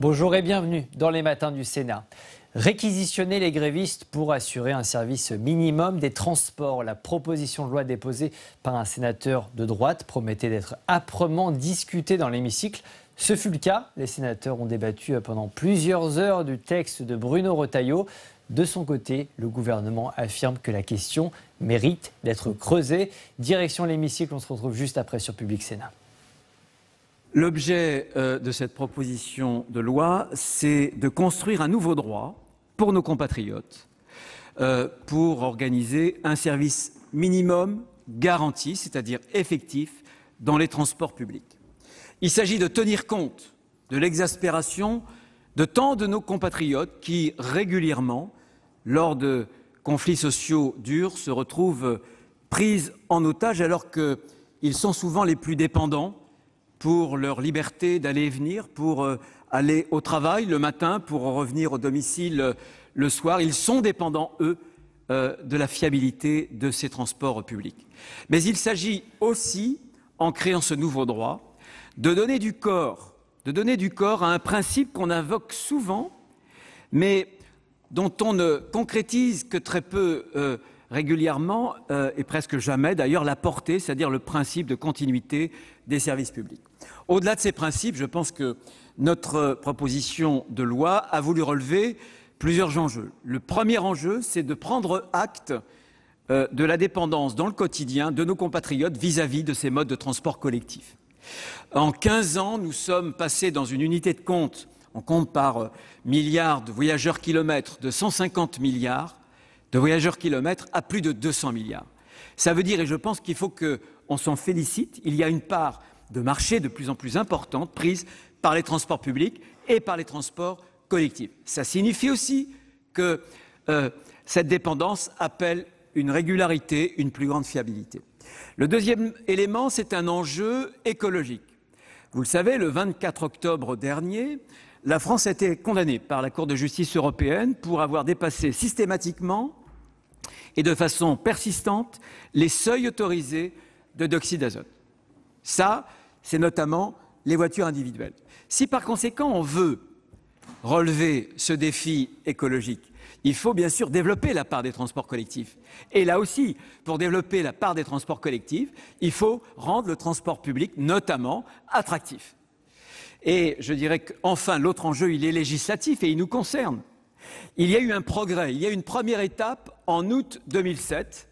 Bonjour et bienvenue dans les matins du Sénat. Réquisitionner les grévistes pour assurer un service minimum des transports. La proposition de loi déposée par un sénateur de droite promettait d'être âprement discutée dans l'hémicycle. Ce fut le cas. Les sénateurs ont débattu pendant plusieurs heures du texte de Bruno Retailleau. De son côté, le gouvernement affirme que la question mérite d'être creusée. Direction l'hémicycle, on se retrouve juste après sur Public Sénat. L'objet de cette proposition de loi, c'est de construire un nouveau droit pour nos compatriotes, pour organiser un service minimum garanti, c'est-à-dire effectif, dans les transports publics. Il s'agit de tenir compte de l'exaspération de tant de nos compatriotes qui, régulièrement, lors de conflits sociaux durs, se retrouvent pris en otage alors qu'ils sont souvent les plus dépendants pour leur liberté d'aller et venir, pour aller au travail le matin, pour revenir au domicile le soir. Ils sont dépendants, eux, de la fiabilité de ces transports publics. Mais il s'agit aussi, en créant ce nouveau droit, de donner du corps à un principe qu'on invoque souvent, mais dont on ne concrétise que très peu régulièrement, et presque jamais d'ailleurs, la portée, c'est-à-dire le principe de continuité des services publics. Au-delà de ces principes, je pense que notre proposition de loi a voulu relever plusieurs enjeux. Le premier enjeu, c'est de prendre acte de la dépendance dans le quotidien de nos compatriotes vis-à-vis de ces modes de transport collectif. En 15 ans, nous sommes passés dans une unité de compte, on compte par milliards de voyageurs kilomètres, de 150 milliards de voyageurs kilomètres à plus de 200 milliards. Ça veut dire, et je pense qu'il faut qu'on s'en félicite, il y a une part de marché de plus en plus importante prise par les transports publics et par les transports collectifs. Ça signifie aussi que cette dépendance appelle une régularité, une plus grande fiabilité. Le deuxième élément, c'est un enjeu écologique. Vous le savez, le 24 octobre dernier, la France a été condamnée par la Cour de justice européenne pour avoir dépassé systématiquement et de façon persistante les seuils autorisés de dioxyde d'azote. Ça, c'est notamment les voitures individuelles. Si par conséquent on veut relever ce défi écologique, il faut bien sûr développer la part des transports collectifs. Et là aussi, pour développer la part des transports collectifs, il faut rendre le transport public, notamment, attractif. Et je dirais qu'enfin, l'autre enjeu, il est législatif et il nous concerne. Il y a eu un progrès, il y a eu une première étape en août 2007,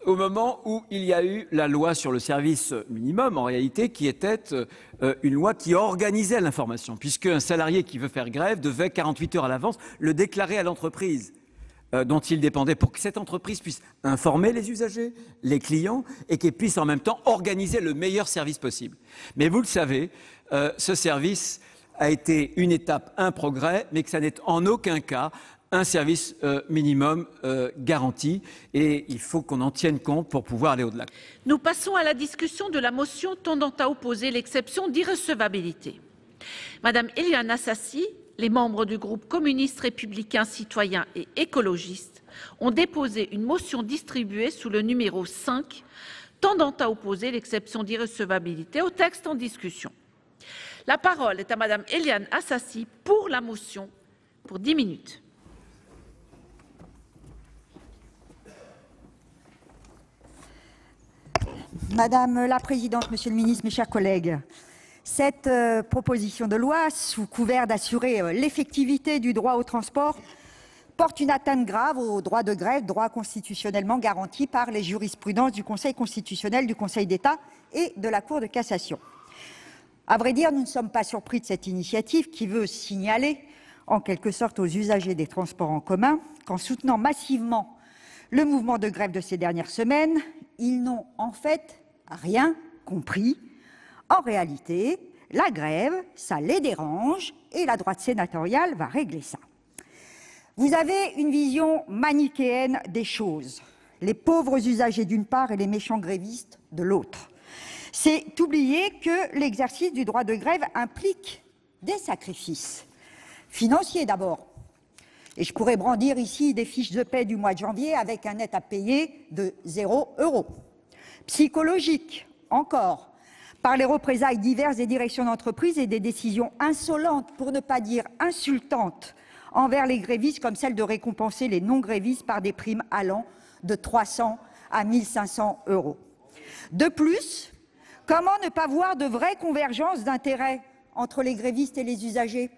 au moment où il y a eu la loi sur le service minimum, en réalité, qui était une loi qui organisait l'information, puisqu'un salarié qui veut faire grève devait, 48 heures à l'avance, le déclarer à l'entreprise dont il dépendait, pour que cette entreprise puisse informer les usagers, les clients, et qu'elle puisse en même temps organiser le meilleur service possible. Mais vous le savez, ce service a été une étape, un progrès, mais que ça n'est en aucun cas un service minimum garanti, et il faut qu'on en tienne compte pour pouvoir aller au-delà. Nous passons à la discussion de la motion tendant à opposer l'exception d'irrecevabilité. Madame Éliane Assassi, les membres du groupe communiste républicain citoyen et écologiste ont déposé une motion distribuée sous le numéro 5 tendant à opposer l'exception d'irrecevabilité au texte en discussion. La parole est à Madame Éliane Assassi pour la motion, pour 10 minutes. Madame la Présidente, Monsieur le Ministre, mes chers collègues, cette proposition de loi, sous couvert d'assurer l'effectivité du droit au transport, porte une atteinte grave au droit de grève, droit constitutionnellement garanti par les jurisprudences du Conseil constitutionnel, du Conseil d'État et de la Cour de cassation. À vrai dire, nous ne sommes pas surpris de cette initiative qui veut signaler, en quelque sorte, aux usagers des transports en commun qu'en soutenant massivement le mouvement de grève de ces dernières semaines, ils n'ont en fait rien compris. En réalité, la grève, ça les dérange et la droite sénatoriale va régler ça. Vous avez une vision manichéenne des choses, les pauvres usagers d'une part et les méchants grévistes de l'autre. C'est oublier que l'exercice du droit de grève implique des sacrifices. Financiers d'abord. Et je pourrais brandir ici des fiches de paie du mois de janvier avec un net à payer de 0 €. Psychologique encore, par les représailles diverses des directions d'entreprise et des décisions insolentes, pour ne pas dire insultantes, envers les grévistes, comme celle de récompenser les non-grévistes par des primes allant de 300 à 1 500 €. De plus, comment ne pas voir de vraies convergences d'intérêts entre les grévistes et les usagers?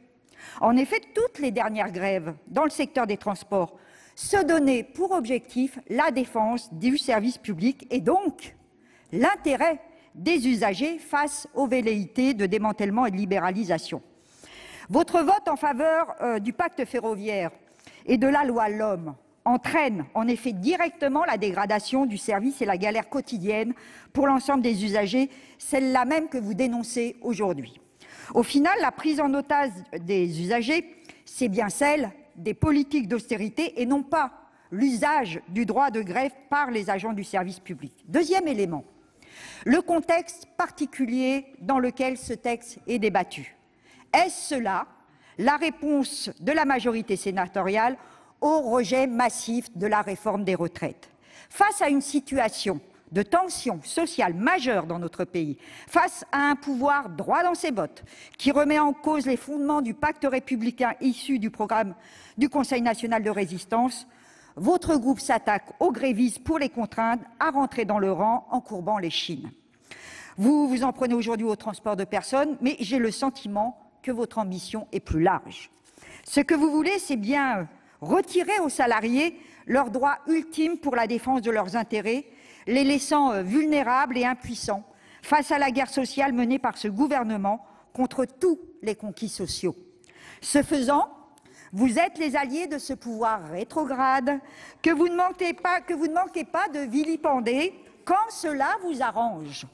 En effet, toutes les dernières grèves dans le secteur des transports se donnaient pour objectif la défense du service public et donc l'intérêt des usagers face aux velléités de démantèlement et de libéralisation. Votre vote en faveur du pacte ferroviaire et de la loi LOM entraîne en effet directement la dégradation du service et la galère quotidienne pour l'ensemble des usagers, celle-là même que vous dénoncez aujourd'hui. Au final, la prise en otage des usagers, c'est bien celle des politiques d'austérité et non pas l'usage du droit de grève par les agents du service public. Deuxième élément, le contexte particulier dans lequel ce texte est débattu. Est-ce cela la réponse de la majorité sénatoriale au rejet massif de la réforme des retraites? Face à une situation de tension sociale majeure dans notre pays, face à un pouvoir droit dans ses bottes qui remet en cause les fondements du pacte républicain issu du programme du Conseil national de résistance, votre groupe s'attaque aux grévistes pour les contraindre à rentrer dans le rang en courbant l'échine. Vous vous en prenez aujourd'hui au transport de personnes, mais j'ai le sentiment que votre ambition est plus large. Ce que vous voulez, c'est bien retirer aux salariés leur droit ultime pour la défense de leurs intérêts, les laissant vulnérables et impuissants face à la guerre sociale menée par ce gouvernement contre tous les conquis sociaux. Ce faisant, vous êtes les alliés de ce pouvoir rétrograde que vous ne manquez pas de vilipender quand cela vous arrange.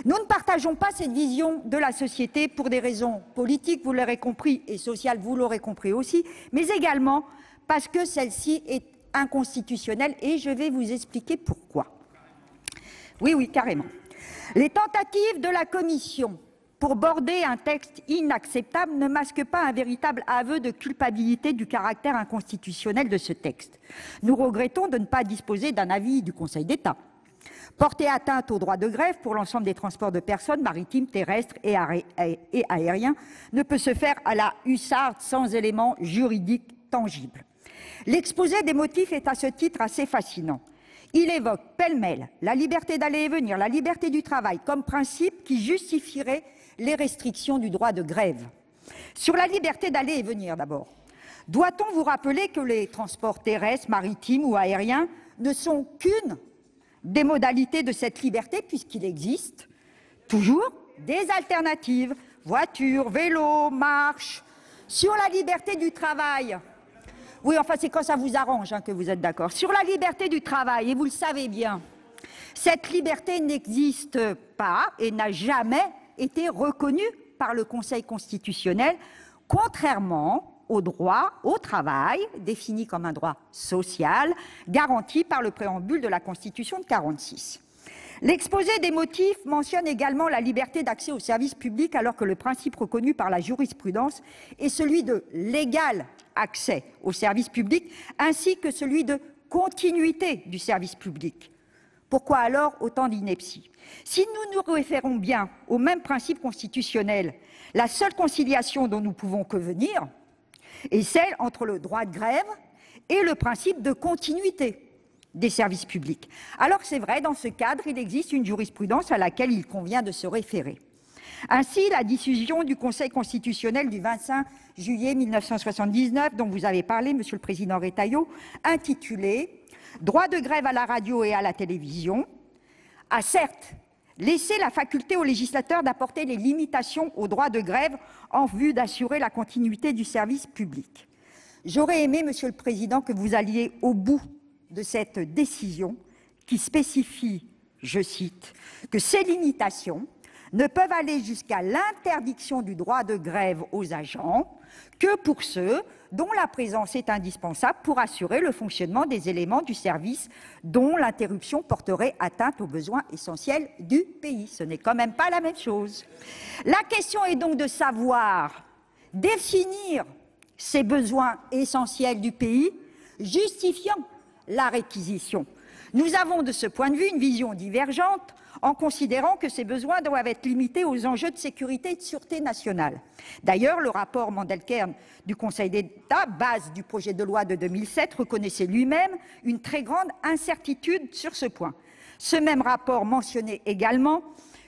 Nous ne partageons pas cette vision de la société pour des raisons politiques, vous l'aurez compris, et sociales, vous l'aurez compris aussi, mais également parce que celle-ci est inconstitutionnelle et je vais vous expliquer pourquoi. Oui, carrément. Les tentatives de la Commission pour border un texte inacceptable ne masquent pas un véritable aveu de culpabilité du caractère inconstitutionnel de ce texte. Nous regrettons de ne pas disposer d'un avis du Conseil d'État. Porter atteinte au droit de grève pour l'ensemble des transports de personnes maritimes, terrestres et aériens ne peut se faire à la hussarde sans éléments juridiques tangibles. L'exposé des motifs est à ce titre assez fascinant. Il évoque pêle-mêle la liberté d'aller et venir, la liberté du travail comme principe qui justifierait les restrictions du droit de grève. Sur la liberté d'aller et venir d'abord, doit-on vous rappeler que les transports terrestres, maritimes ou aériens ne sont qu'une des modalités de cette liberté puisqu'il existe toujours des alternatives, voiture, vélo, marche. Sur la liberté du travail, oui, enfin c'est quand ça vous arrange que vous êtes d'accord. Sur la liberté du travail, et vous le savez bien, cette liberté n'existe pas et n'a jamais été reconnue par le Conseil constitutionnel, contrairement au droit au travail, défini comme un droit social, garanti par le préambule de la Constitution de 1946. L'exposé des motifs mentionne également la liberté d'accès au service public, alors que le principe reconnu par la jurisprudence est celui de l'égal accès au service public, ainsi que celui de continuité du service public. Pourquoi alors autant d'inepties? Si nous nous référons bien au même principe constitutionnel, la seule conciliation dont nous pouvons convenir est celle entre le droit de grève et le principe de continuité des services publics. Alors c'est vrai, dans ce cadre, il existe une jurisprudence à laquelle il convient de se référer. Ainsi, la décision du Conseil constitutionnel du 25 juillet 1979, dont vous avez parlé, Monsieur le Président Retailleau, intitulée « Droit de grève à la radio et à la télévision », a certes laissé la faculté au législateur d'apporter les limitations au droit de grève en vue d'assurer la continuité du service public. J'aurais aimé, Monsieur le Président, que vous alliez au bout de cette décision qui spécifie, je cite, que ces limitations ne peuvent aller jusqu'à l'interdiction du droit de grève aux agents que pour ceux dont la présence est indispensable pour assurer le fonctionnement des éléments du service dont l'interruption porterait atteinte aux besoins essentiels du pays. Ce n'est quand même pas la même chose. La question est donc de savoir définir ces besoins essentiels du pays, justifiant la réquisition. Nous avons de ce point de vue une vision divergente en considérant que ces besoins doivent être limités aux enjeux de sécurité et de sûreté nationale. D'ailleurs, le rapport Mandelkern du Conseil d'État, base du projet de loi de 2007, reconnaissait lui-même une très grande incertitude sur ce point. Ce même rapport mentionnait également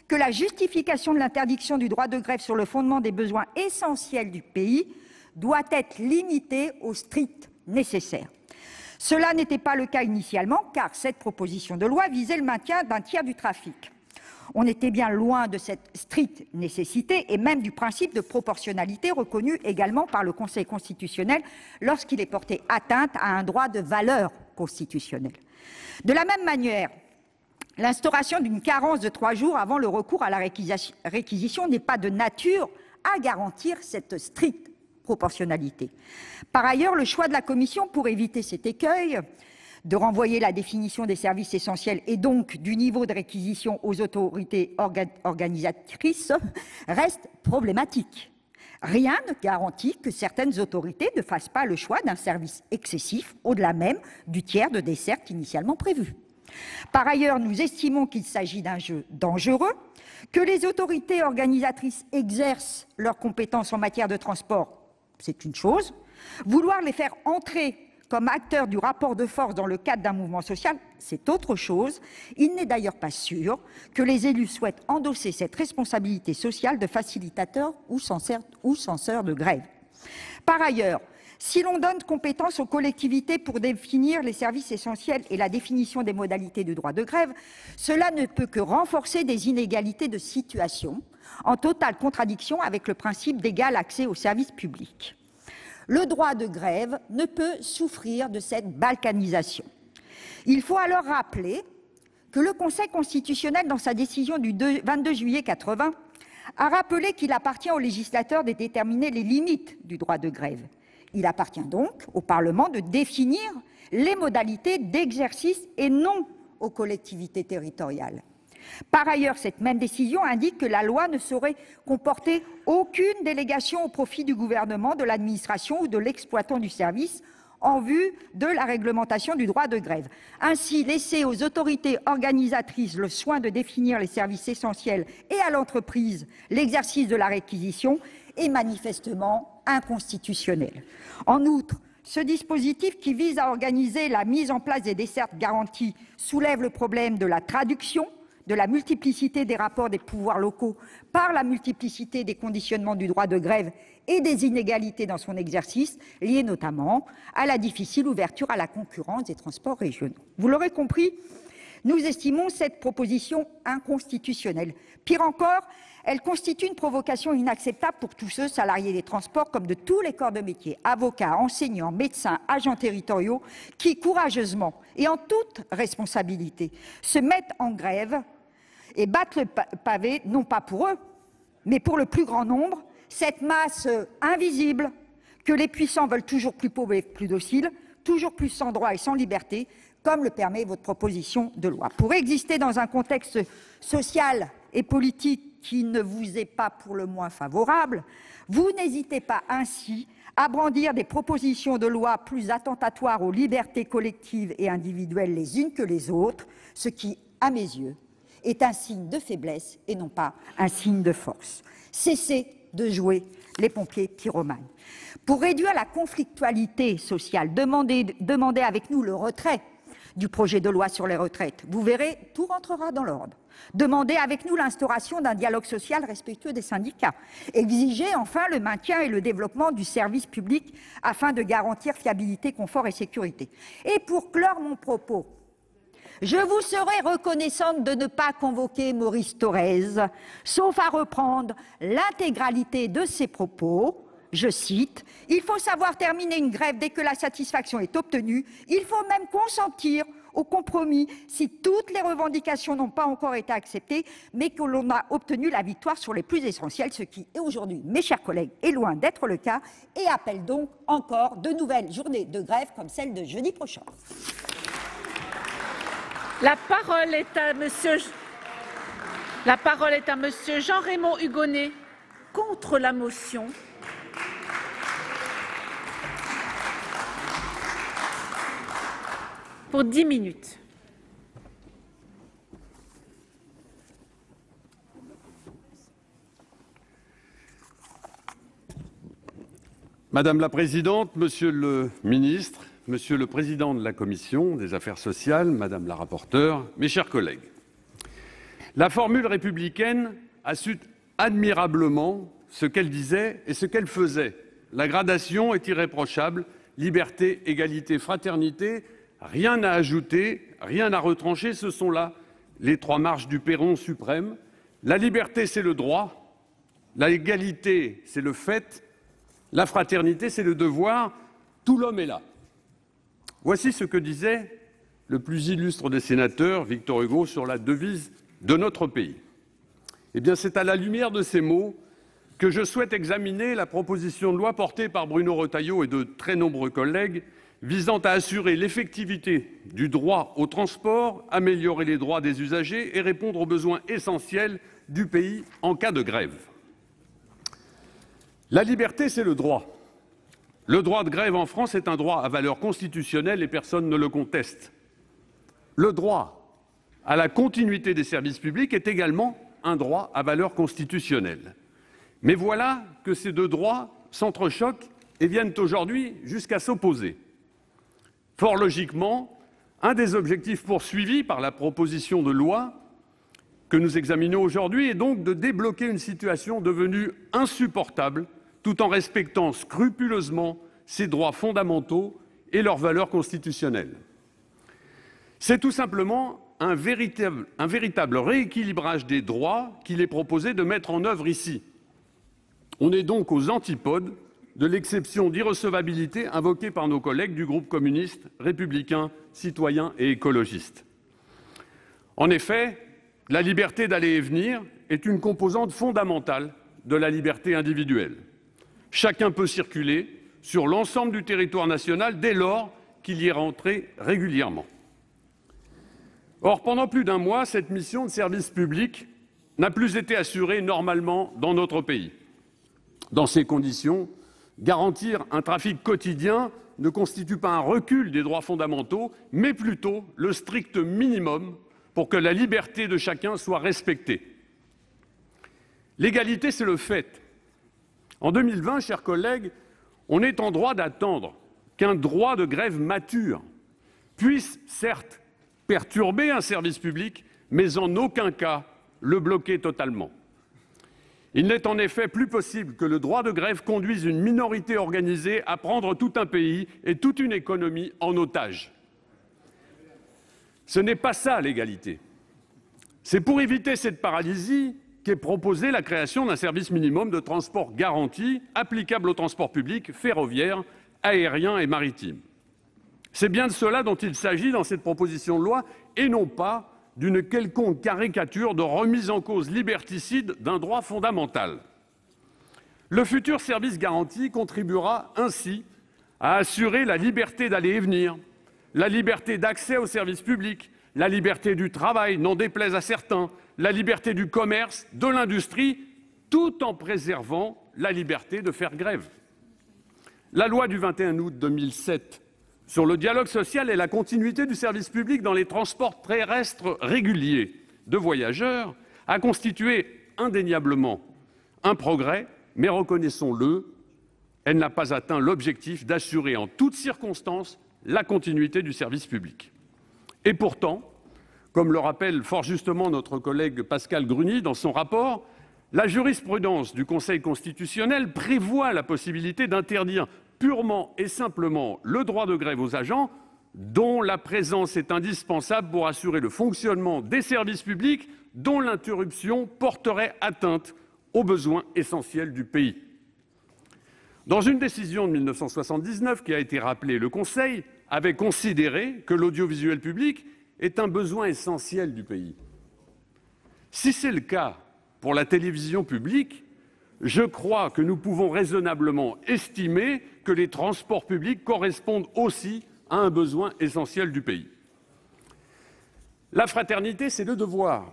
que la justification de l'interdiction du droit de grève sur le fondement des besoins essentiels du pays doit être limitée au strict nécessaire. Cela n'était pas le cas initialement, car cette proposition de loi visait le maintien d'un tiers du trafic. On était bien loin de cette stricte nécessité et même du principe de proportionnalité reconnu également par le Conseil constitutionnel lorsqu'il est porté atteinte à un droit de valeur constitutionnelle. De la même manière, l'instauration d'une carence de 3 jours avant le recours à la réquisition n'est pas de nature à garantir cette stricte proportionnalité. Par ailleurs, le choix de la Commission pour éviter cet écueil de renvoyer la définition des services essentiels et donc du niveau de réquisition aux autorités organisatrices reste problématique. Rien ne garantit que certaines autorités ne fassent pas le choix d'un service excessif au-delà même du tiers de desserte initialement prévu. Par ailleurs, nous estimons qu'il s'agit d'un jeu dangereux, que les autorités organisatrices exercent leurs compétences en matière de transport, c'est une chose. Vouloir les faire entrer comme acteurs du rapport de force dans le cadre d'un mouvement social, c'est autre chose. Il n'est d'ailleurs pas sûr que les élus souhaitent endosser cette responsabilité sociale de facilitateur ou censeur de grève. Par ailleurs, si l'on donne compétence aux collectivités pour définir les services essentiels et la définition des modalités du droit de grève, cela ne peut que renforcer des inégalités de situation, en totale contradiction avec le principe d'égal accès aux services publics. Le droit de grève ne peut souffrir de cette balkanisation. Il faut alors rappeler que le Conseil constitutionnel, dans sa décision du 22 juillet 1980, a rappelé qu'il appartient au législateur de déterminer les limites du droit de grève. Il appartient donc au Parlement de définir les modalités d'exercice et non aux collectivités territoriales. Par ailleurs, cette même décision indique que la loi ne saurait comporter aucune délégation au profit du gouvernement, de l'administration ou de l'exploitant du service en vue de la réglementation du droit de grève. Ainsi, laisser aux autorités organisatrices le soin de définir les services essentiels et à l'entreprise l'exercice de la réquisition est manifestement inconstitutionnel. En outre, ce dispositif qui vise à organiser la mise en place des dessertes garanties soulève le problème de la traduction, de la multiplicité des rapports des pouvoirs locaux par la multiplicité des conditionnements du droit de grève et des inégalités dans son exercice, liées notamment à la difficile ouverture à la concurrence des transports régionaux. Vous l'aurez compris, nous estimons cette proposition inconstitutionnelle. Pire encore, elle constitue une provocation inacceptable pour tous ceux, salariés des transports comme de tous les corps de métier, avocats, enseignants, médecins, agents territoriaux, qui courageusement et en toute responsabilité se mettent en grève et battent le pavé, non pas pour eux, mais pour le plus grand nombre, cette masse invisible que les puissants veulent toujours plus pauvres et plus dociles, toujours plus sans droit et sans liberté, comme le permet votre proposition de loi. Pour exister dans un contexte social et politique qui ne vous est pas pour le moins favorable, vous n'hésitez pas ainsi à brandir des propositions de loi plus attentatoires aux libertés collectives et individuelles les unes que les autres, ce qui, à mes yeux, est un signe de faiblesse et non pas un signe de force. Cessez de jouer les pompiers pyromanes. Pour réduire la conflictualité sociale, demandez avec nous le retrait du projet de loi sur les retraites. Vous verrez, tout rentrera dans l'ordre. Demandez avec nous l'instauration d'un dialogue social respectueux des syndicats. Exigez enfin le maintien et le développement du service public afin de garantir fiabilité, confort et sécurité. Et pour clore mon propos, je vous serai reconnaissante de ne pas convoquer Maurice Thorez, sauf à reprendre l'intégralité de ses propos. Je cite, « Il faut savoir terminer une grève dès que la satisfaction est obtenue. Il faut même consentir au compromis si toutes les revendications n'ont pas encore été acceptées, mais que l'on a obtenu la victoire sur les plus essentiels, ce qui est aujourd'hui, mes chers collègues, est loin d'être le cas et appelle donc encore de nouvelles journées de grève comme celle de jeudi prochain. » La parole est à monsieur Jean-Raymond Hugonet, contre la motion. Pour 10 minutes. Madame la présidente, monsieur le ministre, monsieur le président de la commission des affaires sociales, madame la rapporteure, mes chers collègues, la formule républicaine a su admirablement ce qu'elle disait et ce qu'elle faisait. La gradation est irréprochable, liberté, égalité, fraternité, rien à ajouter, rien à retrancher, ce sont là les trois marches du perron suprême. La liberté, c'est le droit, l'égalité, c'est le fait, la fraternité, c'est le devoir, tout l'homme est là. Voici ce que disait le plus illustre des sénateurs, Victor Hugo, sur la devise de notre pays. Eh bien, c'est à la lumière de ces mots que je souhaite examiner la proposition de loi portée par Bruno Retailleau et de très nombreux collègues visant à assurer l'effectivité du droit au transport, améliorer les droits des usagers et répondre aux besoins essentiels du pays en cas de grève. La liberté, c'est le droit. Le droit de grève en France est un droit à valeur constitutionnelle et personne ne le conteste. Le droit à la continuité des services publics est également un droit à valeur constitutionnelle. Mais voilà que ces deux droits s'entrechoquent et viennent aujourd'hui jusqu'à s'opposer. Fort logiquement, un des objectifs poursuivis par la proposition de loi que nous examinons aujourd'hui est donc de débloquer une situation devenue insupportable tout en respectant scrupuleusement ces droits fondamentaux et leurs valeurs constitutionnelles. C'est tout simplement un véritable rééquilibrage des droits qu'il est proposé de mettre en œuvre ici. On est donc aux antipodes de l'exception d'irrecevabilité invoquée par nos collègues du groupe communiste, républicain, citoyen et écologiste. En effet, la liberté d'aller et venir est une composante fondamentale de la liberté individuelle. Chacun peut circuler sur l'ensemble du territoire national dès lors qu'il y est rentré régulièrement. Or, pendant plus d'un mois, cette mission de service public n'a plus été assurée normalement dans notre pays. Dans ces conditions, garantir un trafic quotidien ne constitue pas un recul des droits fondamentaux, mais plutôt le strict minimum pour que la liberté de chacun soit respectée. L'égalité, c'est le fait. En 2020, chers collègues, on est en droit d'attendre qu'un droit de grève mature puisse, certes, perturber un service public, mais en aucun cas le bloquer totalement. Il n'est en effet plus possible que le droit de grève conduise une minorité organisée à prendre tout un pays et toute une économie en otage. Ce n'est pas ça l'égalité. C'est pour éviter cette paralysie qu'est proposée la création d'un service minimum de transport garanti applicable au transport public ferroviaire, aérien et maritime. C'est bien de cela dont il s'agit dans cette proposition de loi et non pas d'une quelconque caricature de remise en cause liberticide d'un droit fondamental. Le futur service garanti contribuera ainsi à assurer la liberté d'aller et venir, la liberté d'accès aux services publics, la liberté du travail, n'en déplaise à certains, la liberté du commerce, de l'industrie, tout en préservant la liberté de faire grève. La loi du 21 août 2007 sur le dialogue social et la continuité du service public dans les transports terrestres réguliers de voyageurs a constitué indéniablement un progrès, mais reconnaissons-le, elle n'a pas atteint l'objectif d'assurer en toutes circonstances la continuité du service public. Et pourtant, comme le rappelle fort justement notre collègue Pascale Gruny dans son rapport, la jurisprudence du Conseil constitutionnel prévoit la possibilité d'interdire purement et simplement le droit de grève aux agents dont la présence est indispensable pour assurer le fonctionnement des services publics dont l'interruption porterait atteinte aux besoins essentiels du pays. Dans une décision de 1979 qui a été rappelée, le Conseil avait considéré que l'audiovisuel public est un besoin essentiel du pays. Si c'est le cas pour la télévision publique, je crois que nous pouvons raisonnablement estimer que les transports publics correspondent aussi à un besoin essentiel du pays. La fraternité, c'est le devoir.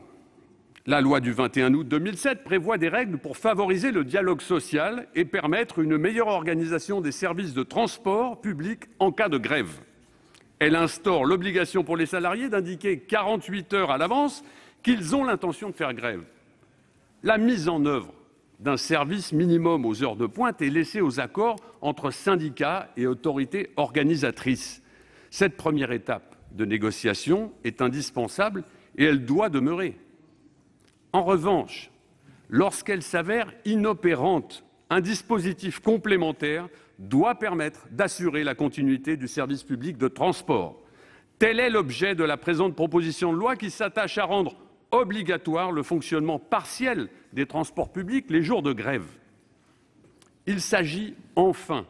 La loi du 21 août 2007 prévoit des règles pour favoriser le dialogue social et permettre une meilleure organisation des services de transport public en cas de grève. Elle instaure l'obligation pour les salariés d'indiquer 48 heures à l'avance qu'ils ont l'intention de faire grève. La mise en œuvre d'un service minimum aux heures de pointe est laissée aux accords entre syndicats et autorités organisatrices. Cette première étape de négociation est indispensable et elle doit demeurer. En revanche, lorsqu'elle s'avère inopérante, un dispositif complémentaire doit permettre d'assurer la continuité du service public de transport. Tel est l'objet de la présente proposition de loi qui s'attache à rendre obligatoire le fonctionnement partiel des transports publics les jours de grève. Il s'agit enfin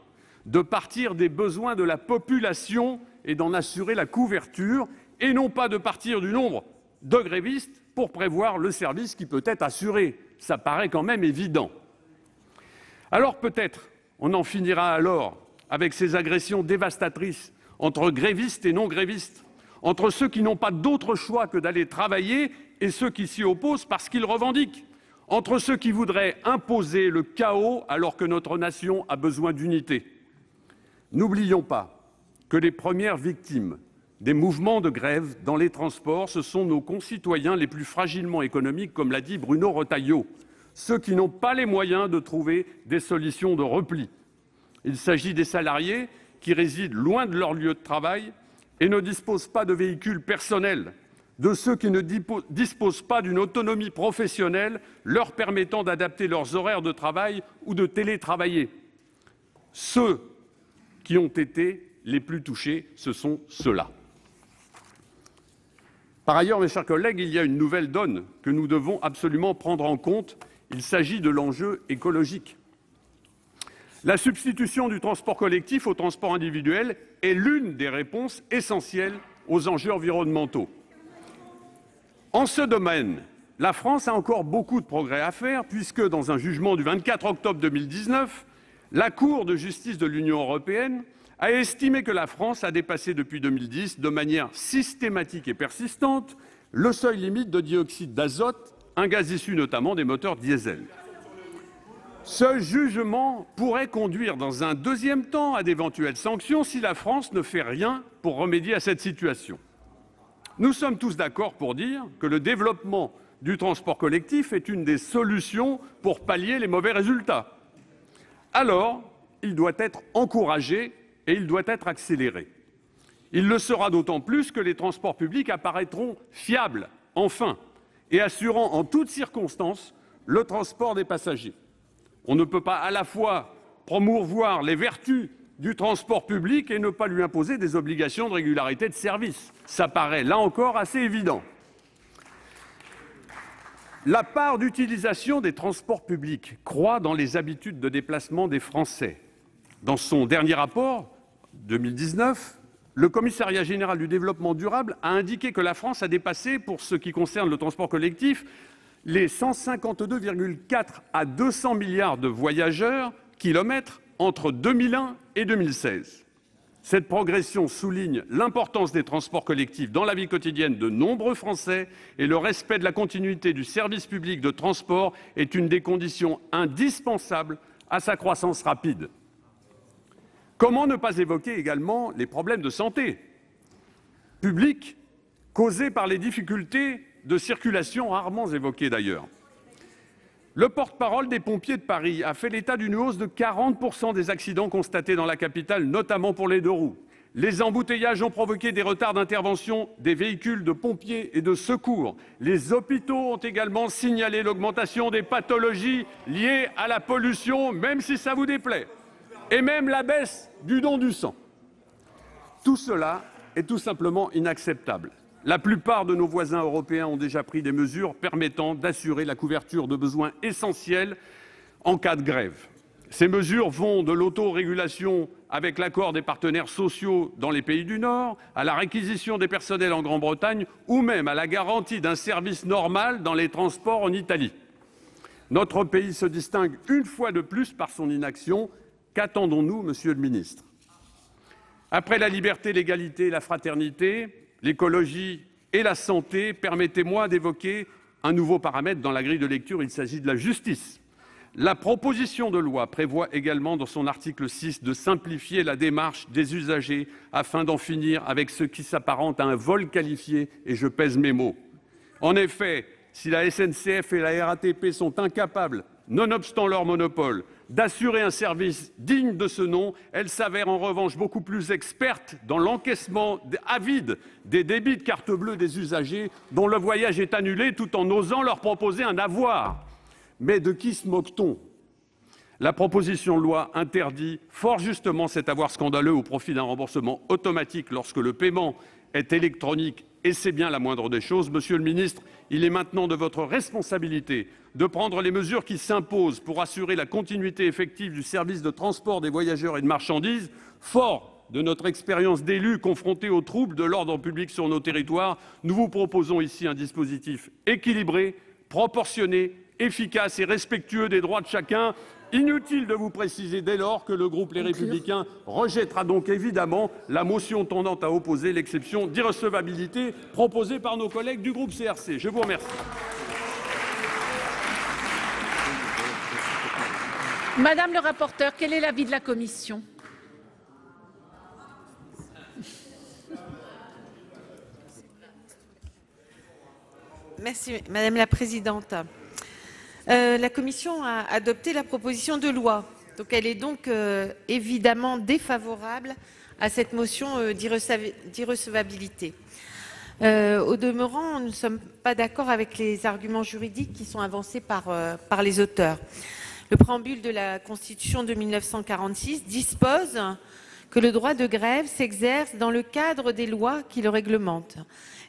de partir des besoins de la population et d'en assurer la couverture, et non pas de partir du nombre de grévistes pour prévoir le service qui peut être assuré. Ça paraît quand même évident. Alors peut-être on en finira alors avec ces agressions dévastatrices entre grévistes et non-grévistes, entre ceux qui n'ont pas d'autre choix que d'aller travailler et ceux qui s'y opposent parce qu'ils revendiquent, entre ceux qui voudraient imposer le chaos alors que notre nation a besoin d'unité. N'oublions pas que les premières victimes des mouvements de grève dans les transports, ce sont nos concitoyens les plus fragilement économiques, comme l'a dit Bruno Retailleau, ceux qui n'ont pas les moyens de trouver des solutions de repli. Il s'agit des salariés qui résident loin de leur lieu de travail et ne disposent pas de véhicules personnels, de ceux qui ne disposent pas d'une autonomie professionnelle leur permettant d'adapter leurs horaires de travail ou de télétravailler. Ceux qui ont été les plus touchés, ce sont ceux-là. Par ailleurs, mes chers collègues, il y a une nouvelle donne que nous devons absolument prendre en compte. Il s'agit de l'enjeu écologique. La substitution du transport collectif au transport individuel est l'une des réponses essentielles aux enjeux environnementaux. En ce domaine, la France a encore beaucoup de progrès à faire puisque, dans un jugement du 24 octobre 2019, la Cour de justice de l'Union européenne a estimé que la France a dépassé depuis 2010, de manière systématique et persistante, le seuil limite de dioxyde d'azote, un gaz issu notamment des moteurs diesel. Ce jugement pourrait conduire dans un deuxième temps à d'éventuelles sanctions si la France ne fait rien pour remédier à cette situation. Nous sommes tous d'accord pour dire que le développement du transport collectif est une des solutions pour pallier les mauvais résultats. Alors, il doit être encouragé et il doit être accéléré. Il le sera d'autant plus que les transports publics apparaîtront fiables, enfin, et assurant en toutes circonstances le transport des passagers. On ne peut pas à la fois promouvoir les vertus du transport public et ne pas lui imposer des obligations de régularité de service. Ça paraît, là encore, assez évident. La part d'utilisation des transports publics croît dans les habitudes de déplacement des Français. Dans son dernier rapport, 2019, le Commissariat général du développement durable a indiqué que la France a dépassé, pour ce qui concerne le transport collectif, les 152,4 à 200 milliards de voyageurs kilomètres entre 2001 et 2016. Cette progression souligne l'importance des transports collectifs dans la vie quotidienne de nombreux Français et le respect de la continuité du service public de transport est une des conditions indispensables à sa croissance rapide. Comment ne pas évoquer également les problèmes de santé publique causés par les difficultés de circulation, rarement évoquées d'ailleurs. Le porte-parole des pompiers de Paris a fait l'état d'une hausse de 40% des accidents constatés dans la capitale, notamment pour les deux roues. Les embouteillages ont provoqué des retards d'intervention des véhicules de pompiers et de secours. Les hôpitaux ont également signalé l'augmentation des pathologies liées à la pollution, même si ça vous déplaît, et même la baisse du don du sang. Tout cela est tout simplement inacceptable. La plupart de nos voisins européens ont déjà pris des mesures permettant d'assurer la couverture de besoins essentiels en cas de grève. Ces mesures vont de l'autorégulation avec l'accord des partenaires sociaux dans les pays du Nord, à la réquisition des personnels en Grande-Bretagne ou même à la garantie d'un service normal dans les transports en Italie. Notre pays se distingue une fois de plus par son inaction. Qu'attendons-nous, Monsieur le Ministre ? Après la liberté, l'égalité, la fraternité, l'écologie et la santé, permettez-moi d'évoquer un nouveau paramètre dans la grille de lecture, il s'agit de la justice. La proposition de loi prévoit également dans son article 6 de simplifier la démarche des usagers afin d'en finir avec ce qui s'apparente à un vol qualifié, et je pèse mes mots. En effet, si la SNCF et la RATP sont incapables Nonobstant leur monopole, d'assurer un service digne de ce nom, elles s'avèrent en revanche beaucoup plus expertes dans l'encaissement avide des débits de carte bleue des usagers dont le voyage est annulé tout en osant leur proposer un avoir. Mais de qui se moque-t-on ? La proposition de loi interdit fort justement cet avoir scandaleux au profit d'un remboursement automatique lorsque le paiement est électronique, et c'est bien la moindre des choses. Monsieur le ministre, il est maintenant de votre responsabilité de prendre les mesures qui s'imposent pour assurer la continuité effective du service de transport des voyageurs et de marchandises. Fort de notre expérience d'élus confrontés aux troubles de l'ordre public sur nos territoires, nous vous proposons ici un dispositif équilibré, proportionné, efficace et respectueux des droits de chacun. Inutile de vous préciser dès lors que le groupe Les Républicains rejettera donc évidemment la motion tendant à opposer l'exception d'irrecevabilité proposée par nos collègues du groupe CRC. Je vous remercie. Madame le rapporteur, quel est l'avis de la commission ? Merci, Madame la Présidente. La Commission a adopté la proposition de loi. Donc, elle est donc évidemment défavorable à cette motion d'irrecevabilité. Au demeurant, nous ne sommes pas d'accord avec les arguments juridiques qui sont avancés par les auteurs. Le préambule de la Constitution de 1946 dispose que le droit de grève s'exerce dans le cadre des lois qui le réglementent.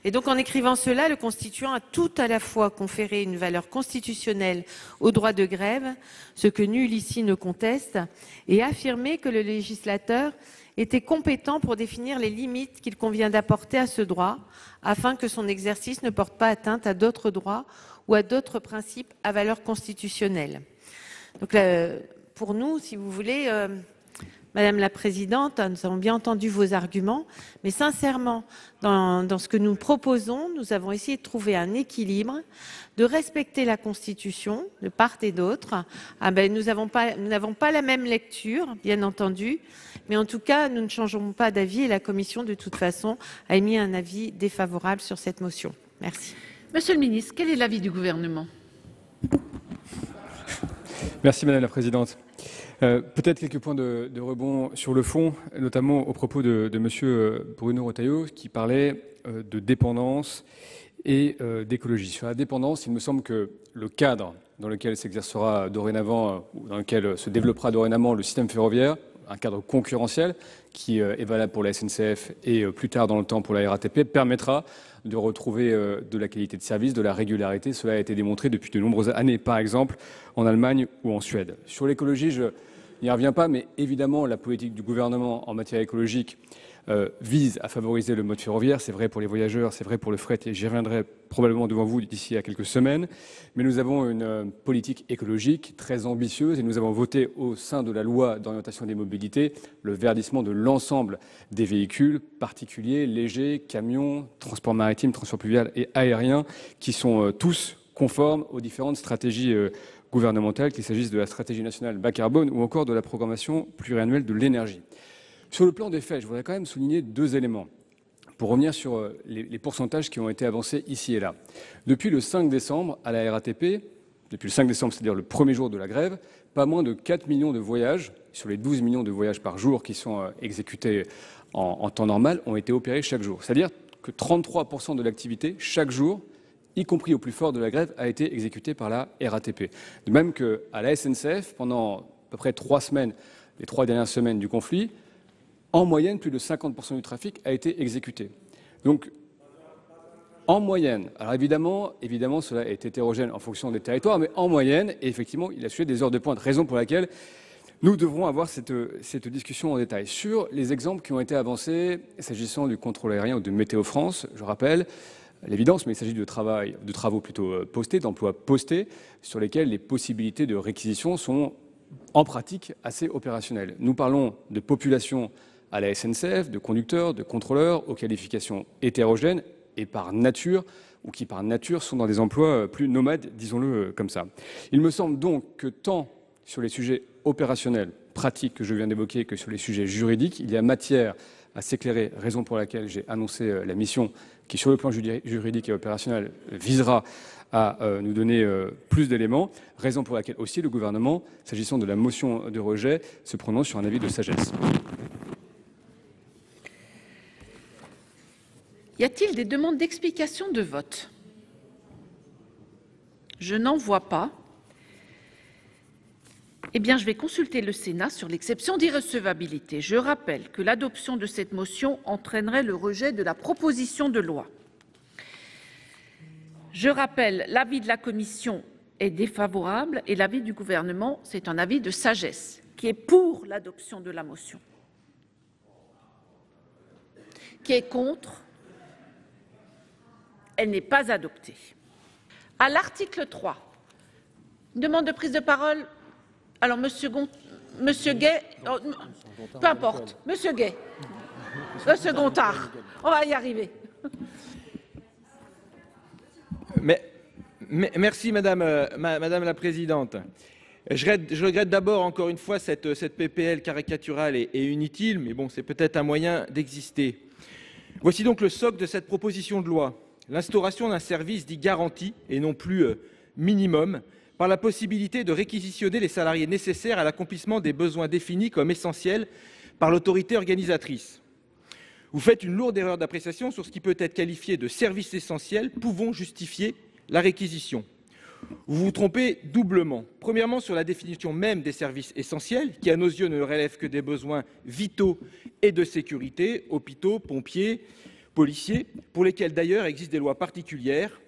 Et donc, en écrivant cela, le Constituant a tout à la fois conféré une valeur constitutionnelle au droit de grève, ce que nul ici ne conteste, et affirmé que le législateur était compétent pour définir les limites qu'il convient d'apporter à ce droit, afin que son exercice ne porte pas atteinte à d'autres droits ou à d'autres principes à valeur constitutionnelle. Donc, pour nous, si vous voulez, Madame la Présidente, nous avons bien entendu vos arguments, mais sincèrement, dans ce que nous proposons, nous avons essayé de trouver un équilibre, de respecter la Constitution de part et d'autre. Nous n'avons pas la même lecture, bien entendu, mais en tout cas, nous ne changeons pas d'avis et la Commission, de toute façon, a émis un avis défavorable sur cette motion. Merci. Monsieur le ministre, quel est l'avis du Gouvernement ? Merci Madame la Présidente. Peut-être quelques points de rebond sur le fond, notamment au propos de Monsieur Bruno Retailleau, qui parlait de dépendance et d'écologie. Sur la dépendance, il me semble que le cadre dans lequel s'exercera dorénavant, ou dans lequel se développera dorénavant le système ferroviaire, un cadre concurrentiel qui est valable pour la SNCF et plus tard dans le temps pour la RATP, permettra de retrouver de la qualité de service, de la régularité. Cela a été démontré depuis de nombreuses années, par exemple en Allemagne ou en Suède. Sur l'écologie, je n'y reviens pas, mais évidemment, la politique du gouvernement en matière écologique vise à favoriser le mode ferroviaire. C'est vrai pour les voyageurs, c'est vrai pour le fret, et j'y reviendrai probablement devant vous d'ici à quelques semaines. Mais nous avons une politique écologique très ambitieuse et nous avons voté au sein de la loi d'orientation des mobilités le verdissement de l'ensemble des véhicules particuliers, légers, camions, transport maritime, transport fluvial et aérien, qui sont tous conformes aux différentes stratégies gouvernementales, qu'il s'agisse de la stratégie nationale bas carbone ou encore de la programmation pluriannuelle de l'énergie. Sur le plan des faits, je voudrais quand même souligner deux éléments pour revenir sur les pourcentages qui ont été avancés ici et là. Depuis le 5 décembre à la RATP, depuis le 5 décembre, c'est-à-dire le premier jour de la grève, pas moins de 4 millions de voyages, sur les 12 millions de voyages par jour qui sont exécutés en temps normal, ont été opérés chaque jour. C'est-à-dire que 33% de l'activité chaque jour, y compris au plus fort de la grève, a été exécutée par la RATP. De même qu'à la SNCF, pendant à peu près 3 semaines, les 3 dernières semaines du conflit, en moyenne, plus de 50% du trafic a été exécuté. Donc, en moyenne, alors évidemment, cela est hétérogène en fonction des territoires, mais en moyenne, et effectivement, il a suivi des heures de pointe, raison pour laquelle nous devrons avoir cette discussion en détail. Sur les exemples qui ont été avancés, s'agissant du contrôle aérien ou de Météo France, je rappelle l'évidence, mais il s'agit de travaux plutôt postés, d'emplois postés, sur lesquels les possibilités de réquisition sont en pratique assez opérationnelles. Nous parlons de population à la SNCF, de conducteurs, de contrôleurs, aux qualifications hétérogènes et par nature, ou qui par nature sont dans des emplois plus nomades, disons-le comme ça. Il me semble donc que tant sur les sujets opérationnels, pratiques que je viens d'évoquer que sur les sujets juridiques. Il y a matière à s'éclairer, raison pour laquelle j'ai annoncé la mission qui, sur le plan juridique et opérationnel, visera à nous donner plus d'éléments, raison pour laquelle aussi le gouvernement, s'agissant de la motion de rejet, se prononce sur un avis de sagesse. Y a-t-il des demandes d'explication de vote? Je n'en vois pas. Eh bien, je vais consulter le Sénat sur l'exception d'irrecevabilité. Je rappelle que l'adoption de cette motion entraînerait le rejet de la proposition de loi. Je rappelle, l'avis de la commission est défavorable et l'avis du gouvernement, c'est un avis de sagesse. Qui est pour l'adoption de la motion? Qui est contre? Elle n'est pas adoptée. À l'article 3, une demande de prise de parole. Alors, Monsieur Gay, peu importe, Monsieur Gay, Monsieur Gontard, on va y arriver. Merci Madame la Présidente. Je regrette d'abord encore une fois cette PPL caricaturale et inutile, mais bon, c'est peut-être un moyen d'exister. Voici donc le socle de cette proposition de loi. L'instauration d'un service dit garanti et non plus minimum, par la possibilité de réquisitionner les salariés nécessaires à l'accomplissement des besoins définis comme essentiels par l'autorité organisatrice. Vous faites une lourde erreur d'appréciation sur ce qui peut être qualifié de service essentiel pouvant justifier la réquisition. Vous vous trompez doublement. Premièrement, sur la définition même des services essentiels, qui à nos yeux ne relèvent que des besoins vitaux et de sécurité, hôpitaux, pompiers, policiers, pour lesquels d'ailleurs existent des lois particulières,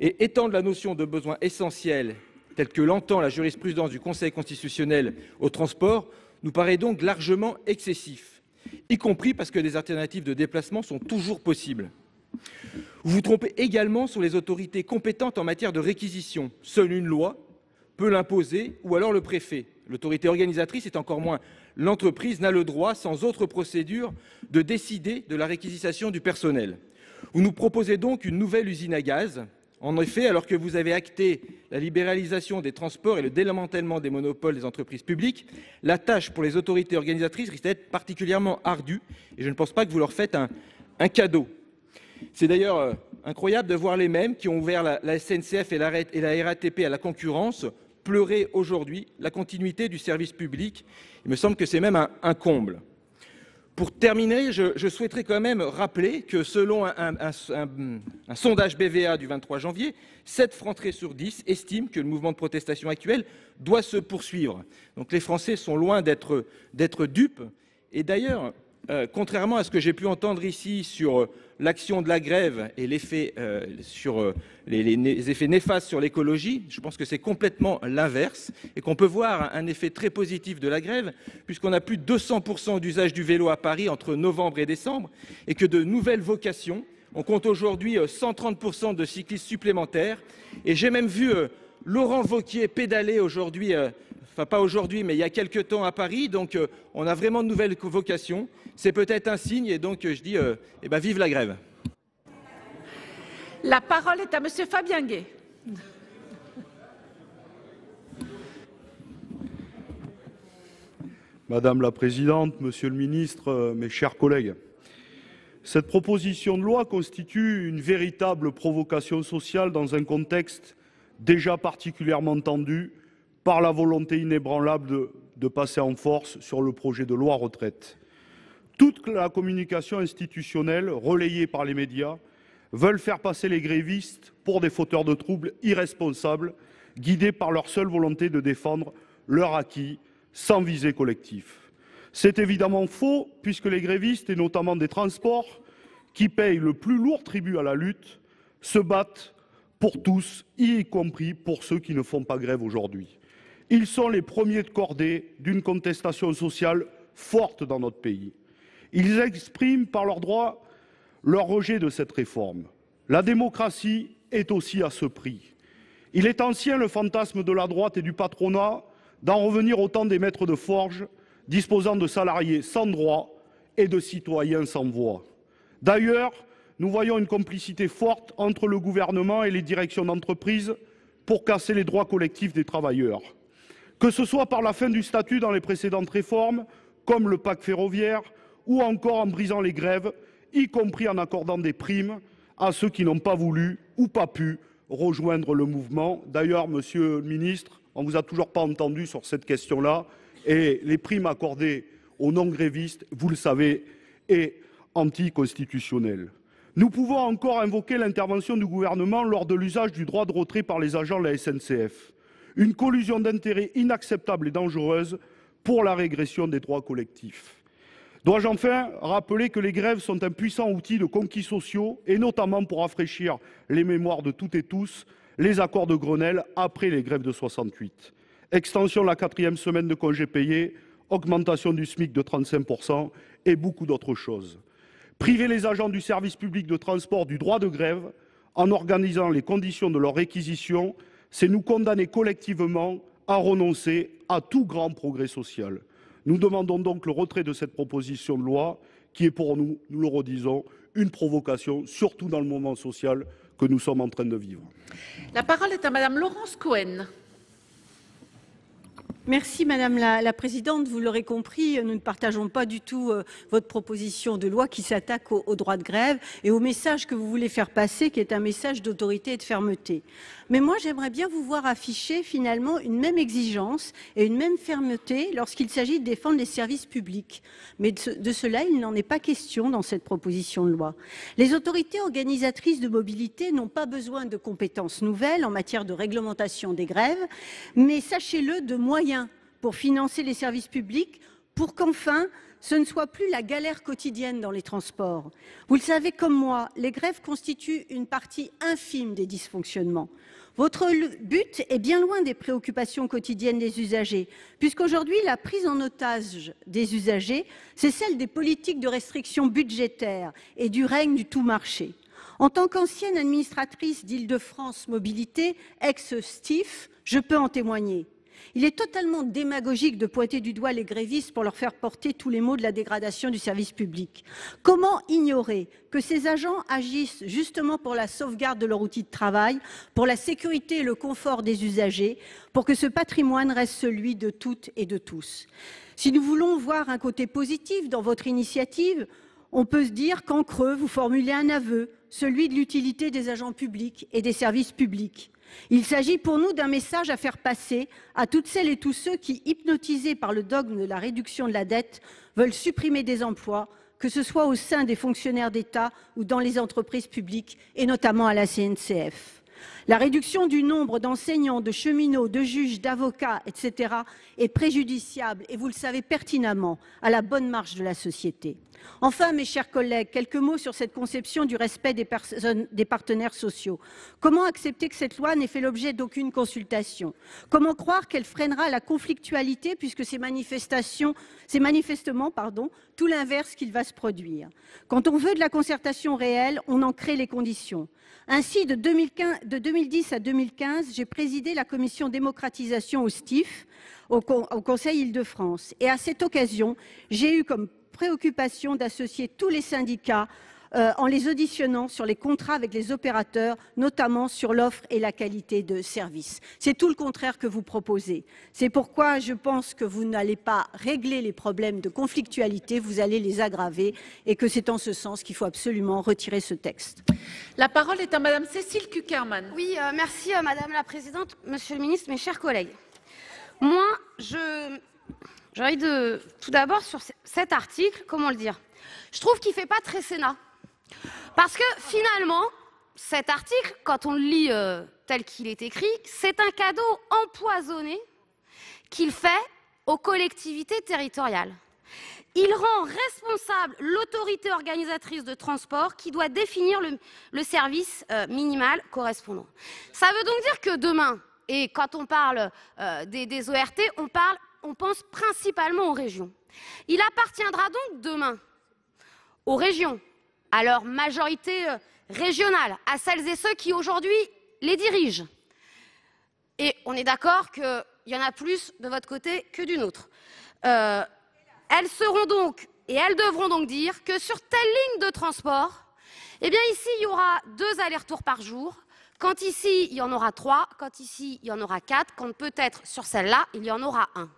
et étendre la notion de besoin essentiel, telle que l'entend la jurisprudence du Conseil constitutionnel au transport, nous paraît donc largement excessif, y compris parce que des alternatives de déplacement sont toujours possibles. Vous vous trompez également sur les autorités compétentes en matière de réquisition. Seule une loi peut l'imposer, ou alors le préfet. L'autorité organisatrice, et encore moins l'entreprise, n'a le droit, sans autre procédure, de décider de la réquisition du personnel. Vous nous proposez donc une nouvelle usine à gaz. En effet, alors que vous avez acté la libéralisation des transports et le démantèlement des monopoles des entreprises publiques, la tâche pour les autorités organisatrices risque d'être particulièrement ardue, et je ne pense pas que vous leur faites un cadeau. C'est d'ailleurs incroyable de voir les mêmes qui ont ouvert la SNCF et la RATP à la concurrence pleurer aujourd'hui la continuité du service public. Il me semble que c'est même un comble. Pour terminer, je souhaiterais quand même rappeler que selon un sondage BVA du 23 janvier, 7 Français sur 10 estiment que le mouvement de protestation actuel doit se poursuivre. Donc les Français sont loin d'être dupes. Et d'ailleurs, contrairement à ce que j'ai pu entendre ici sur l'action de la grève et l'effet sur les effets néfastes sur l'écologie, je pense que c'est complètement l'inverse et qu'on peut voir un effet très positif de la grève puisqu'on a plus de 200% d'usage du vélo à Paris entre novembre et décembre et que de nouvelles vocations. On compte aujourd'hui 130% de cyclistes supplémentaires et j'ai même vu Laurent Wauquiez pédaler aujourd'hui, enfin pas aujourd'hui, mais il y a quelques temps à Paris. Donc on a vraiment de nouvelles vocations. C'est peut-être un signe et donc je dis vive la grève. La parole est à Monsieur Fabien Gay. Madame la Présidente, Monsieur le Ministre, mes chers collègues, cette proposition de loi constitue une véritable provocation sociale dans un contexte déjà particulièrement tendu par la volonté inébranlable de passer en force sur le projet de loi retraite. Toute la communication institutionnelle relayée par les médias veulent faire passer les grévistes pour des fauteurs de troubles irresponsables, guidés par leur seule volonté de défendre leur acquis sans visée collective. C'est évidemment faux, puisque les grévistes, et notamment des transports, qui payent le plus lourd tribut à la lutte, se battent pour tous, y compris pour ceux qui ne font pas grève aujourd'hui. Ils sont les premiers de cordée d'une contestation sociale forte dans notre pays. Ils expriment par leur droit leur rejet de cette réforme. La démocratie est aussi à ce prix. Il est ancien le fantasme de la droite et du patronat d'en revenir au temps des maîtres de forge, disposant de salariés sans droit et de citoyens sans voix. D'ailleurs, nous voyons une complicité forte entre le gouvernement et les directions d'entreprise pour casser les droits collectifs des travailleurs. Que ce soit par la fin du statut dans les précédentes réformes, comme le pacte ferroviaire, ou encore en brisant les grèves, y compris en accordant des primes à ceux qui n'ont pas voulu ou pas pu rejoindre le mouvement. D'ailleurs, monsieur le ministre, on ne vous a toujours pas entendu sur cette question-là. Et les primes accordées aux non-grévistes, vous le savez, est anticonstitutionnel. Nous pouvons encore invoquer l'intervention du gouvernement lors de l'usage du droit de retrait par les agents de la SNCF. Une collusion d'intérêts inacceptable et dangereuse pour la régression des droits collectifs. Dois-je enfin rappeler que les grèves sont un puissant outil de conquis sociaux, et notamment pour rafraîchir les mémoires de toutes et tous, les accords de Grenelle après les grèves de 68. Extension de la 4e semaine de congés payés, augmentation du SMIC de 35% et beaucoup d'autres choses. Priver les agents du service public de transport du droit de grève en organisant les conditions de leur réquisition, c'est nous condamner collectivement à renoncer à tout grand progrès social. Nous demandons donc le retrait de cette proposition de loi qui est pour nous, nous le redisons, une provocation, surtout dans le moment social que nous sommes en train de vivre. La parole est à Madame Laurence Cohen. Merci Madame la Présidente. Vous l'aurez compris, nous ne partageons pas du tout votre proposition de loi qui s'attaque au droit de grève et au message que vous voulez faire passer, qui est un message d'autorité et de fermeté. Mais moi, j'aimerais bien vous voir afficher finalement une même exigence et une même fermeté lorsqu'il s'agit de défendre les services publics. Mais de cela, il n'en est pas question dans cette proposition de loi. Les autorités organisatrices de mobilité n'ont pas besoin de compétences nouvelles en matière de réglementation des grèves, mais sachez-le, de moyens pour financer les services publics, pour qu'enfin, ce ne soit plus la galère quotidienne dans les transports. Vous le savez comme moi, les grèves constituent une partie infime des dysfonctionnements. Votre but est bien loin des préoccupations quotidiennes des usagers, puisqu'aujourd'hui, la prise en otage des usagers, c'est celle des politiques de restriction budgétaire et du règne du tout marché. En tant qu'ancienne administratrice d'Île-de-France Mobilité, ex-STIF, je peux en témoigner. Il est totalement démagogique de pointer du doigt les grévistes pour leur faire porter tous les maux de la dégradation du service public. Comment ignorer que ces agents agissent justement pour la sauvegarde de leur outil de travail, pour la sécurité et le confort des usagers, pour que ce patrimoine reste celui de toutes et de tous. Si nous voulons voir un côté positif dans votre initiative, on peut se dire qu'en creux, vous formulez un aveu, celui de l'utilité des agents publics et des services publics. Il s'agit pour nous d'un message à faire passer à toutes celles et tous ceux qui, hypnotisés par le dogme de la réduction de la dette, veulent supprimer des emplois, que ce soit au sein des fonctionnaires d'État ou dans les entreprises publiques, et notamment à la CNCF. La réduction du nombre d'enseignants, de cheminots, de juges, d'avocats, etc. est préjudiciable, et vous le savez pertinemment, à la bonne marche de la société. Enfin, mes chers collègues, quelques mots sur cette conception du respect des partenaires sociaux. Comment accepter que cette loi n'ait fait l'objet d'aucune consultation? Comment croire qu'elle freinera la conflictualité puisque c'est manifestement tout l'inverse qu'il va se produire? Quand on veut de la concertation réelle, on en crée les conditions. Ainsi, de 2010 à 2015, j'ai présidé la commission démocratisation au STIF, au Conseil Île-de-France. Et à cette occasion, j'ai eu comme préoccupation d'associer tous les syndicats en les auditionnant sur les contrats avec les opérateurs, notamment sur l'offre et la qualité de service. C'est tout le contraire que vous proposez. C'est pourquoi je pense que vous n'allez pas régler les problèmes de conflictualité, vous allez les aggraver et que c'est en ce sens qu'il faut absolument retirer ce texte. La parole est à Madame Cécile Cukierman. Oui, merci Madame la Présidente, Monsieur le Ministre, mes chers collègues. Moi, j'ai envie de, tout d'abord, sur cet article, comment le dire, je trouve qu'il ne fait pas très Sénat. Parce que finalement, cet article, quand on le lit tel qu'il est écrit, c'est un cadeau empoisonné qu'il fait aux collectivités territoriales. Il rend responsable l'autorité organisatrice de transport qui doit définir le service minimal correspondant. Ça veut donc dire que demain, et quand on parle des ORT, on pense principalement aux régions. Il appartiendra donc demain aux régions, à leur majorité régionale, à celles et ceux qui aujourd'hui les dirigent. Et on est d'accord qu'il y en a plus de votre côté que du nôtre. Elles seront donc, et elles devront donc dire que sur telle ligne de transport, eh bien ici il y aura 2 allers-retours par jour, Quand ici, il y en aura 3, quand ici, il y en aura 4, quand peut-être sur celle-là, il y en aura 1.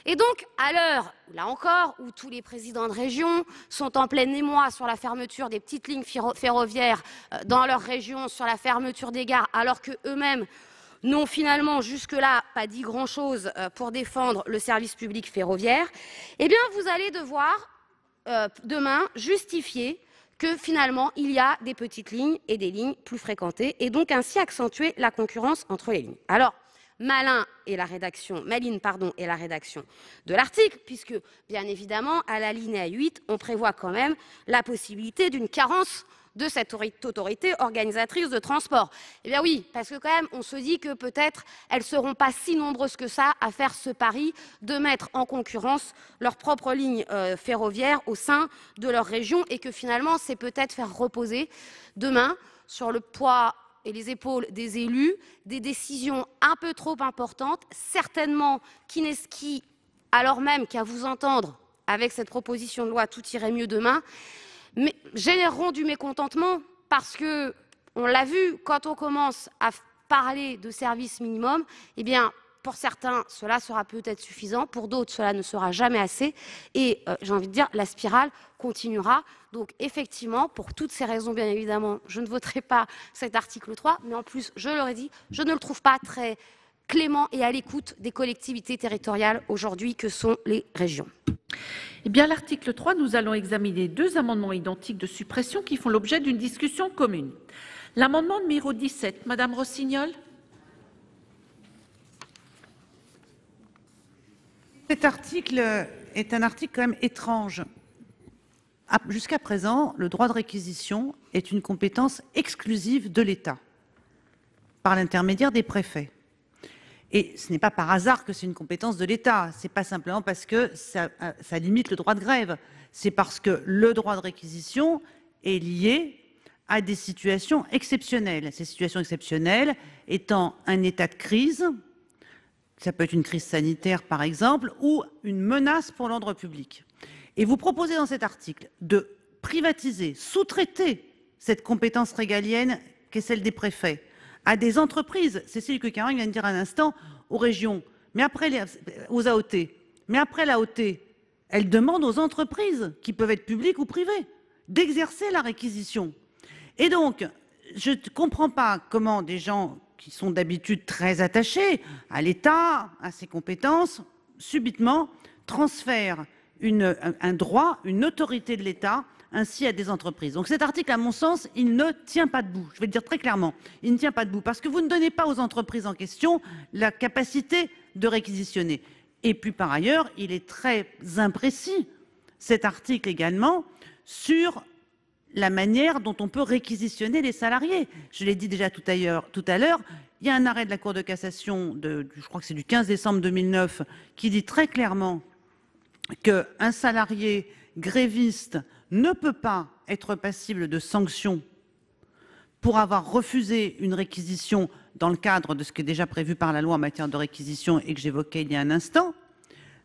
Et donc, à l'heure, là encore, où tous les présidents de région sont en plein émoi sur la fermeture des petites lignes ferroviaires dans leur région, sur la fermeture des gares, alors qu'eux-mêmes n'ont finalement jusque-là pas dit grand-chose pour défendre le service public ferroviaire, eh bien, vous allez devoir, demain, justifier que finalement, il y a des petites lignes et des lignes plus fréquentées, et donc ainsi accentuer la concurrence entre les lignes. Alors, maline est la rédaction de l'article, puisque, bien évidemment, à l'alinéa 8, on prévoit quand même la possibilité d'une carence de cette autorité organisatrice de transport. Eh bien oui, parce que quand même, on se dit que peut-être elles ne seront pas si nombreuses que ça à faire ce pari de mettre en concurrence leurs propres lignes ferroviaires au sein de leur région, et que finalement, c'est peut-être faire reposer demain sur le poids et les épaules des élus des décisions un peu trop importantes, certainement qui, alors même qu'à vous entendre avec cette proposition de loi, tout irait mieux demain, mais généreront du mécontentement, parce que, on l'a vu, quand on commence à parler de service minimum, eh bien, pour certains, cela sera peut-être suffisant, pour d'autres, cela ne sera jamais assez, et j'ai envie de dire, la spirale continuera. Donc, effectivement, pour toutes ces raisons, bien évidemment, je ne voterai pas cet article 3, mais en plus, je l'aurais dit, je ne le trouve pas très clément et à l'écoute des collectivités territoriales aujourd'hui que sont les régions. Eh bien, l'article 3, nous allons examiner 2 amendements identiques de suppression qui font l'objet d'une discussion commune. L'amendement numéro 17, Madame Rossignol. Cet article est un article quand même étrange. Jusqu'à présent, le droit de réquisition est une compétence exclusive de l'État, par l'intermédiaire des préfets. Et ce n'est pas par hasard que c'est une compétence de l'État. Ce n'est pas simplement parce que ça limite le droit de grève. C'est parce que le droit de réquisition est lié à des situations exceptionnelles. Ces situations exceptionnelles étant un état de crise, ça peut être une crise sanitaire par exemple, ou une menace pour l'ordre public. Et vous proposez dans cet article de privatiser, sous-traiter cette compétence régalienne qu'est celle des préfets à des entreprises. Cécile Cukierman vient de dire un instant aux régions, mais après aux AOT. Mais après l'AOT, elle demande aux entreprises, qui peuvent être publiques ou privées, d'exercer la réquisition. Et donc, je ne comprends pas comment des gens qui sont d'habitude très attachés à l'État, à ses compétences, subitement transfèrent un droit, une autorité de l'État ainsi à des entreprises. Donc cet article, à mon sens, il ne tient pas debout. Je vais le dire très clairement, il ne tient pas debout parce que vous ne donnez pas aux entreprises en question la capacité de réquisitionner. Et puis par ailleurs, il est très imprécis, cet article également, sur la manière dont on peut réquisitionner les salariés. Je l'ai dit déjà tout à l'heure, il y a un arrêt de la Cour de cassation, je crois que c'est du 15 décembre 2009, qui dit très clairement qu'un salarié gréviste ne peut pas être passible de sanctions pour avoir refusé une réquisition dans le cadre de ce qui est déjà prévu par la loi en matière de réquisition et que j'évoquais il y a un instant.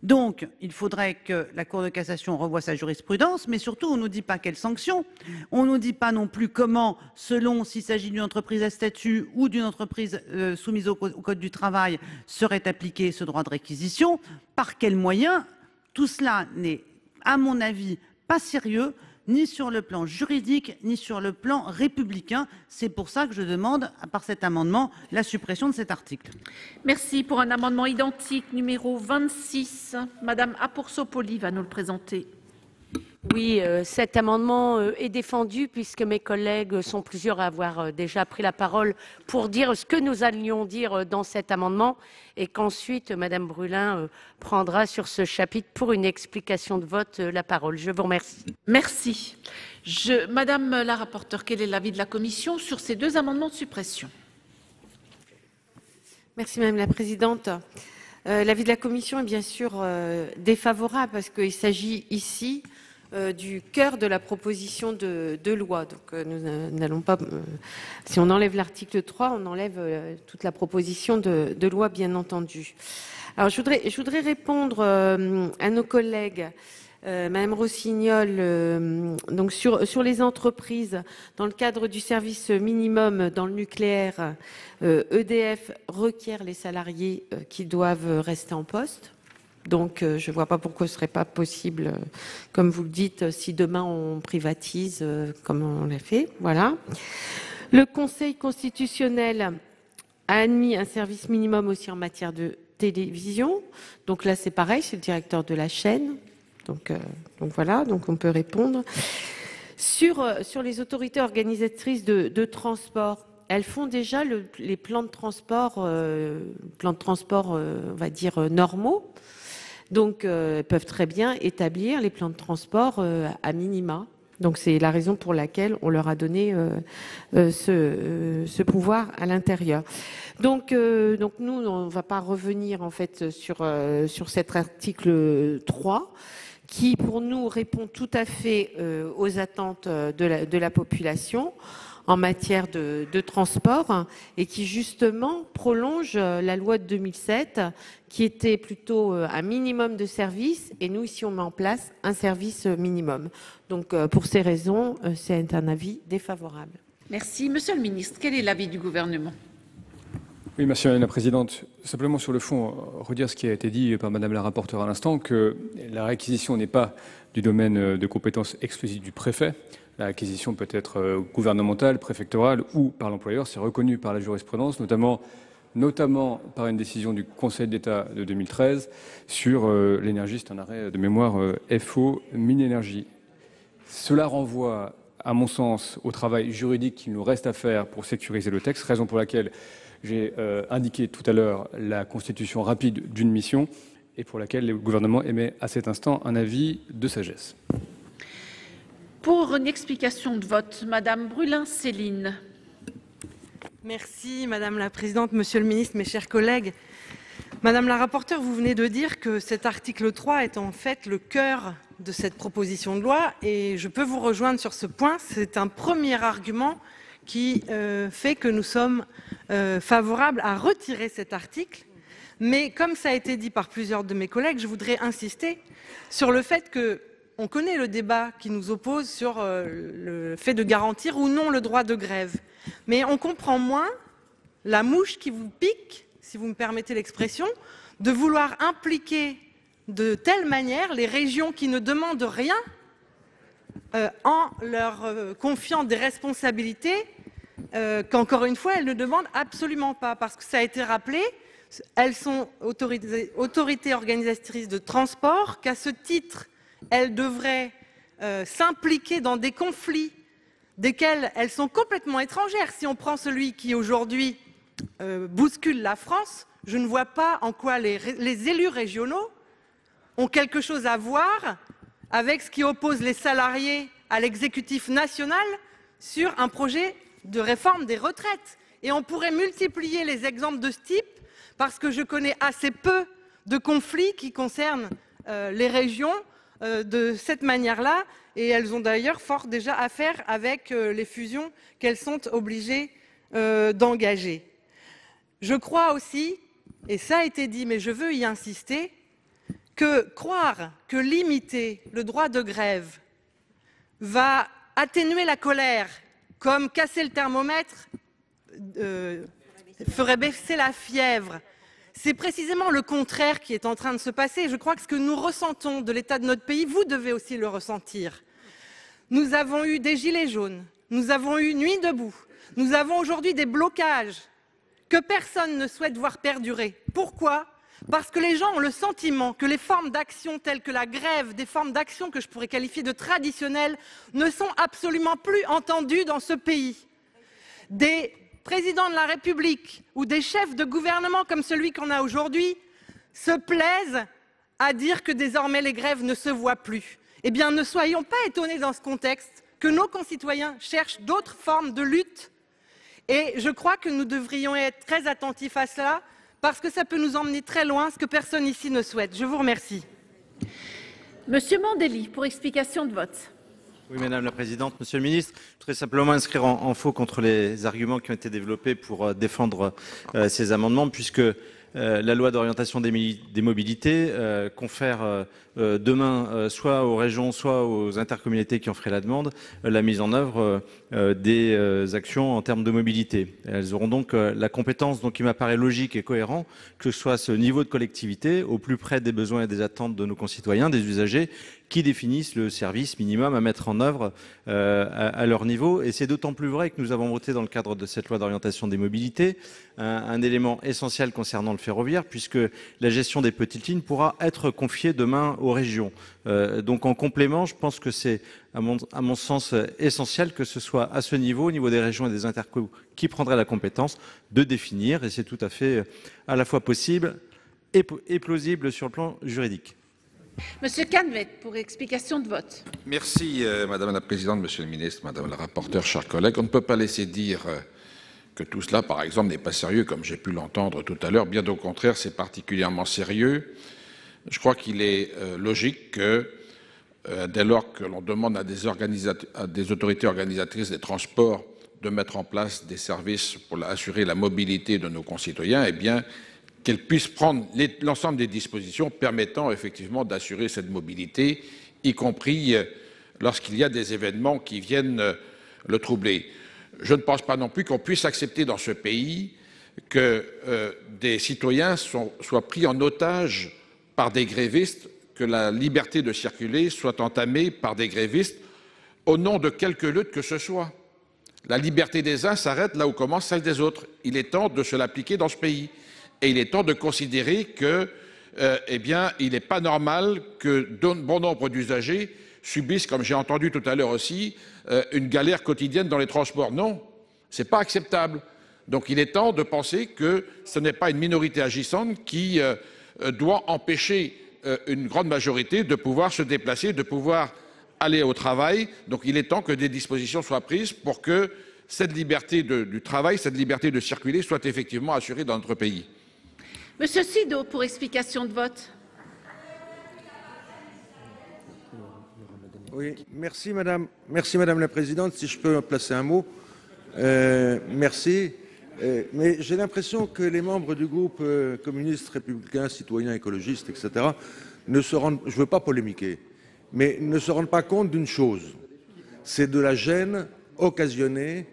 Donc, il faudrait que la Cour de cassation revoie sa jurisprudence, mais surtout, on ne nous dit pas quelles sanctions, on ne nous dit pas non plus comment, selon s'il s'agit d'une entreprise à statut ou d'une entreprise soumise au Code du travail, serait appliqué ce droit de réquisition, par quels moyens. Tout cela n'est, à mon avis, pas sérieux, ni sur le plan juridique, ni sur le plan républicain. C'est pour ça que je demande, par cet amendement, la suppression de cet article. Merci. Pour un amendement identique numéro 26, Madame Apourceau-Poly va nous le présenter. Oui, cet amendement est défendu puisque mes collègues sont plusieurs à avoir déjà pris la parole pour dire ce que nous allions dire dans cet amendement et qu'ensuite Madame Brulin prendra sur ce chapitre pour une explication de vote la parole. Je vous remercie. Merci. Madame la rapporteure, quel est l'avis de la Commission sur ces 2 amendements de suppression? Merci Madame la Présidente. L'avis de la Commission est bien sûr défavorable parce qu'il s'agit ici du cœur de la proposition de loi. Donc nous n'allons pas, si on enlève l'article 3, on enlève toute la proposition de loi, bien entendu. Alors je voudrais répondre à nos collègues Madame Rossignol, donc sur les entreprises, dans le cadre du service minimum dans le nucléaire, EDF requiert les salariés qui doivent rester en poste. Donc, je ne vois pas pourquoi ce ne serait pas possible, comme vous le dites, si demain on privatise, comme on l'a fait. Voilà. Le Conseil constitutionnel a admis un service minimum aussi en matière de télévision. Donc là, c'est pareil, c'est le directeur de la chaîne. Donc voilà, donc on peut répondre. Sur les autorités organisatrices de transport, elles font déjà les plans de transport, on va dire, normaux. Donc, elles peuvent très bien établir les plans de transport à minima. Donc, c'est la raison pour laquelle on leur a donné ce pouvoir à l'intérieur. Donc nous, on ne va pas revenir en fait sur cet article 3 qui, pour nous, répond tout à fait aux attentes de la population en matière de transport et qui justement prolonge la loi de 2007 qui était plutôt un minimum de services et nous ici on met en place un service minimum. Donc pour ces raisons, c'est un avis défavorable. Merci. Monsieur le ministre, quel est l'avis du gouvernement? Oui, merci Madame la Présidente. Simplement sur le fond, redire ce qui a été dit par Madame la rapporteure à l'instant, que la réquisition n'est pas du domaine de compétence exclusive du préfet. La réquisition peut être gouvernementale, préfectorale ou par l'employeur. C'est reconnu par la jurisprudence, notamment par une décision du Conseil d'État de 2013 sur l'énergie. C'est un arrêt de mémoire FO Minénergie. Cela renvoie, à mon sens, au travail juridique qu'il nous reste à faire pour sécuriser le texte, raison pour laquelle j'ai indiqué tout à l'heure la constitution rapide d'une mission et pour laquelle le gouvernement émet à cet instant un avis de sagesse. Pour une explication de vote, Madame Brulin-Céline. Merci Madame la Présidente, Monsieur le Ministre, mes chers collègues. Madame la rapporteure, vous venez de dire que cet article 3 est en fait le cœur de cette proposition de loi et je peux vous rejoindre sur ce point. C'est un premier argument qui fait que nous sommes favorables à retirer cet article. Mais comme ça a été dit par plusieurs de mes collègues, je voudrais insister sur le fait que on connaît le débat qui nous oppose sur le fait de garantir ou non le droit de grève. Mais on comprend moins la mouche qui vous pique, si vous me permettez l'expression, de vouloir impliquer de telle manière les régions qui ne demandent rien en leur confiant des responsabilités qu'encore une fois, elles ne demandent absolument pas. Parce que ça a été rappelé, elles sont autorités organisatrices de transport, qu'à ce titre, elles devraient s'impliquer dans des conflits desquels elles sont complètement étrangères. Si on prend celui qui aujourd'hui bouscule la France, je ne vois pas en quoi les élus régionaux ont quelque chose à voir avec ce qui oppose les salariés à l'exécutif national sur un projet de réforme des retraites. Et on pourrait multiplier les exemples de ce type parce que je connais assez peu de conflits qui concernent les régions de cette manière-là, et elles ont d'ailleurs fort déjà à faire avec les fusions qu'elles sont obligées d'engager. Je crois aussi, et ça a été dit, mais je veux y insister, que croire que limiter le droit de grève va atténuer la colère, comme casser le thermomètre ferait baisser la fièvre, c'est précisément le contraire qui est en train de se passer. Je crois que ce que nous ressentons de l'état de notre pays, vous devez aussi le ressentir. Nous avons eu des gilets jaunes, nous avons eu nuit debout, nous avons aujourd'hui des blocages que personne ne souhaite voir perdurer. Pourquoi ? Parce que les gens ont le sentiment que les formes d'action telles que la grève, des formes d'action que je pourrais qualifier de traditionnelles, ne sont absolument plus entendues dans ce pays. Des présidents de la République ou des chefs de gouvernement comme celui qu'on a aujourd'hui se plaisent à dire que désormais les grèves ne se voient plus. Eh bien, ne soyons pas étonnés dans ce contexte que nos concitoyens cherchent d'autres formes de lutte. Et je crois que nous devrions être très attentifs à cela parce que ça peut nous emmener très loin, ce que personne ici ne souhaite. Je vous remercie. Monsieur Mandelli, pour explication de vote. Oui, Madame la Présidente, Monsieur le Ministre, je voudrais simplement inscrire en faux contre les arguments qui ont été développés pour défendre ces amendements, puisque la loi d'orientation des mobilités confère demain soit aux régions, soit aux intercommunalités qui en feraient la demande, la mise en œuvre des actions en termes de mobilité. Elles auront donc la compétence, donc il m'apparaît logique et cohérent que ce soit ce niveau de collectivité au plus près des besoins et des attentes de nos concitoyens, des usagers, qui définissent le service minimum à mettre en œuvre à leur niveau. Et c'est d'autant plus vrai que nous avons voté dans le cadre de cette loi d'orientation des mobilités un élément essentiel concernant le ferroviaire, puisque la gestion des petites lignes pourra être confiée demain aux régions. Donc en complément, je pense que c'est à mon sens essentiel que ce soit à ce niveau, au niveau des régions et des interco qui prendraient la compétence de définir, et c'est tout à fait à la fois possible et plausible sur le plan juridique. Monsieur Canvet, pour explication de vote. Merci, Madame la Présidente, Monsieur le Ministre, Madame la Rapporteure, chers collègues. On ne peut pas laisser dire que tout cela, par exemple, n'est pas sérieux, comme j'ai pu l'entendre tout à l'heure. Bien au contraire, c'est particulièrement sérieux. Je crois qu'il est logique que, dès lors que l'on demande à des autorités organisatrices des transports de mettre en place des services pour assurer la mobilité de nos concitoyens, eh bien, qu'elles puissent prendre l'ensemble des dispositions permettant effectivement d'assurer cette mobilité, y compris lorsqu'il y a des événements qui viennent le troubler. Je ne pense pas non plus qu'on puisse accepter dans ce pays que des citoyens soient pris en otage par des grévistes, que la liberté de circuler soit entamée par des grévistes au nom de quelque lutte que ce soit. La liberté des uns s'arrête là où commence celle des autres. Il est temps de se l'appliquer dans ce pays. Et il est temps de considérer que, eh bien, il n'est pas normal que bon nombre d'usagers subissent, comme j'ai entendu tout à l'heure aussi, une galère quotidienne dans les transports. Non, ce n'est pas acceptable. Donc il est temps de penser que ce n'est pas une minorité agissante qui doit empêcher une grande majorité de pouvoir se déplacer, de pouvoir aller au travail. Donc il est temps que des dispositions soient prises pour que cette liberté du travail, cette liberté de circuler soit effectivement assurée dans notre pays. Monsieur Sido, pour explication de vote. Oui, merci Madame la Présidente. Si je peux placer un mot, merci. Mais j'ai l'impression que les membres du groupe communiste, républicain, citoyen, écologiste, etc., ne se rendent, je ne veux pas polémiquer, mais ne se rendent pas compte d'une chose, c'est de la gêne occasionnée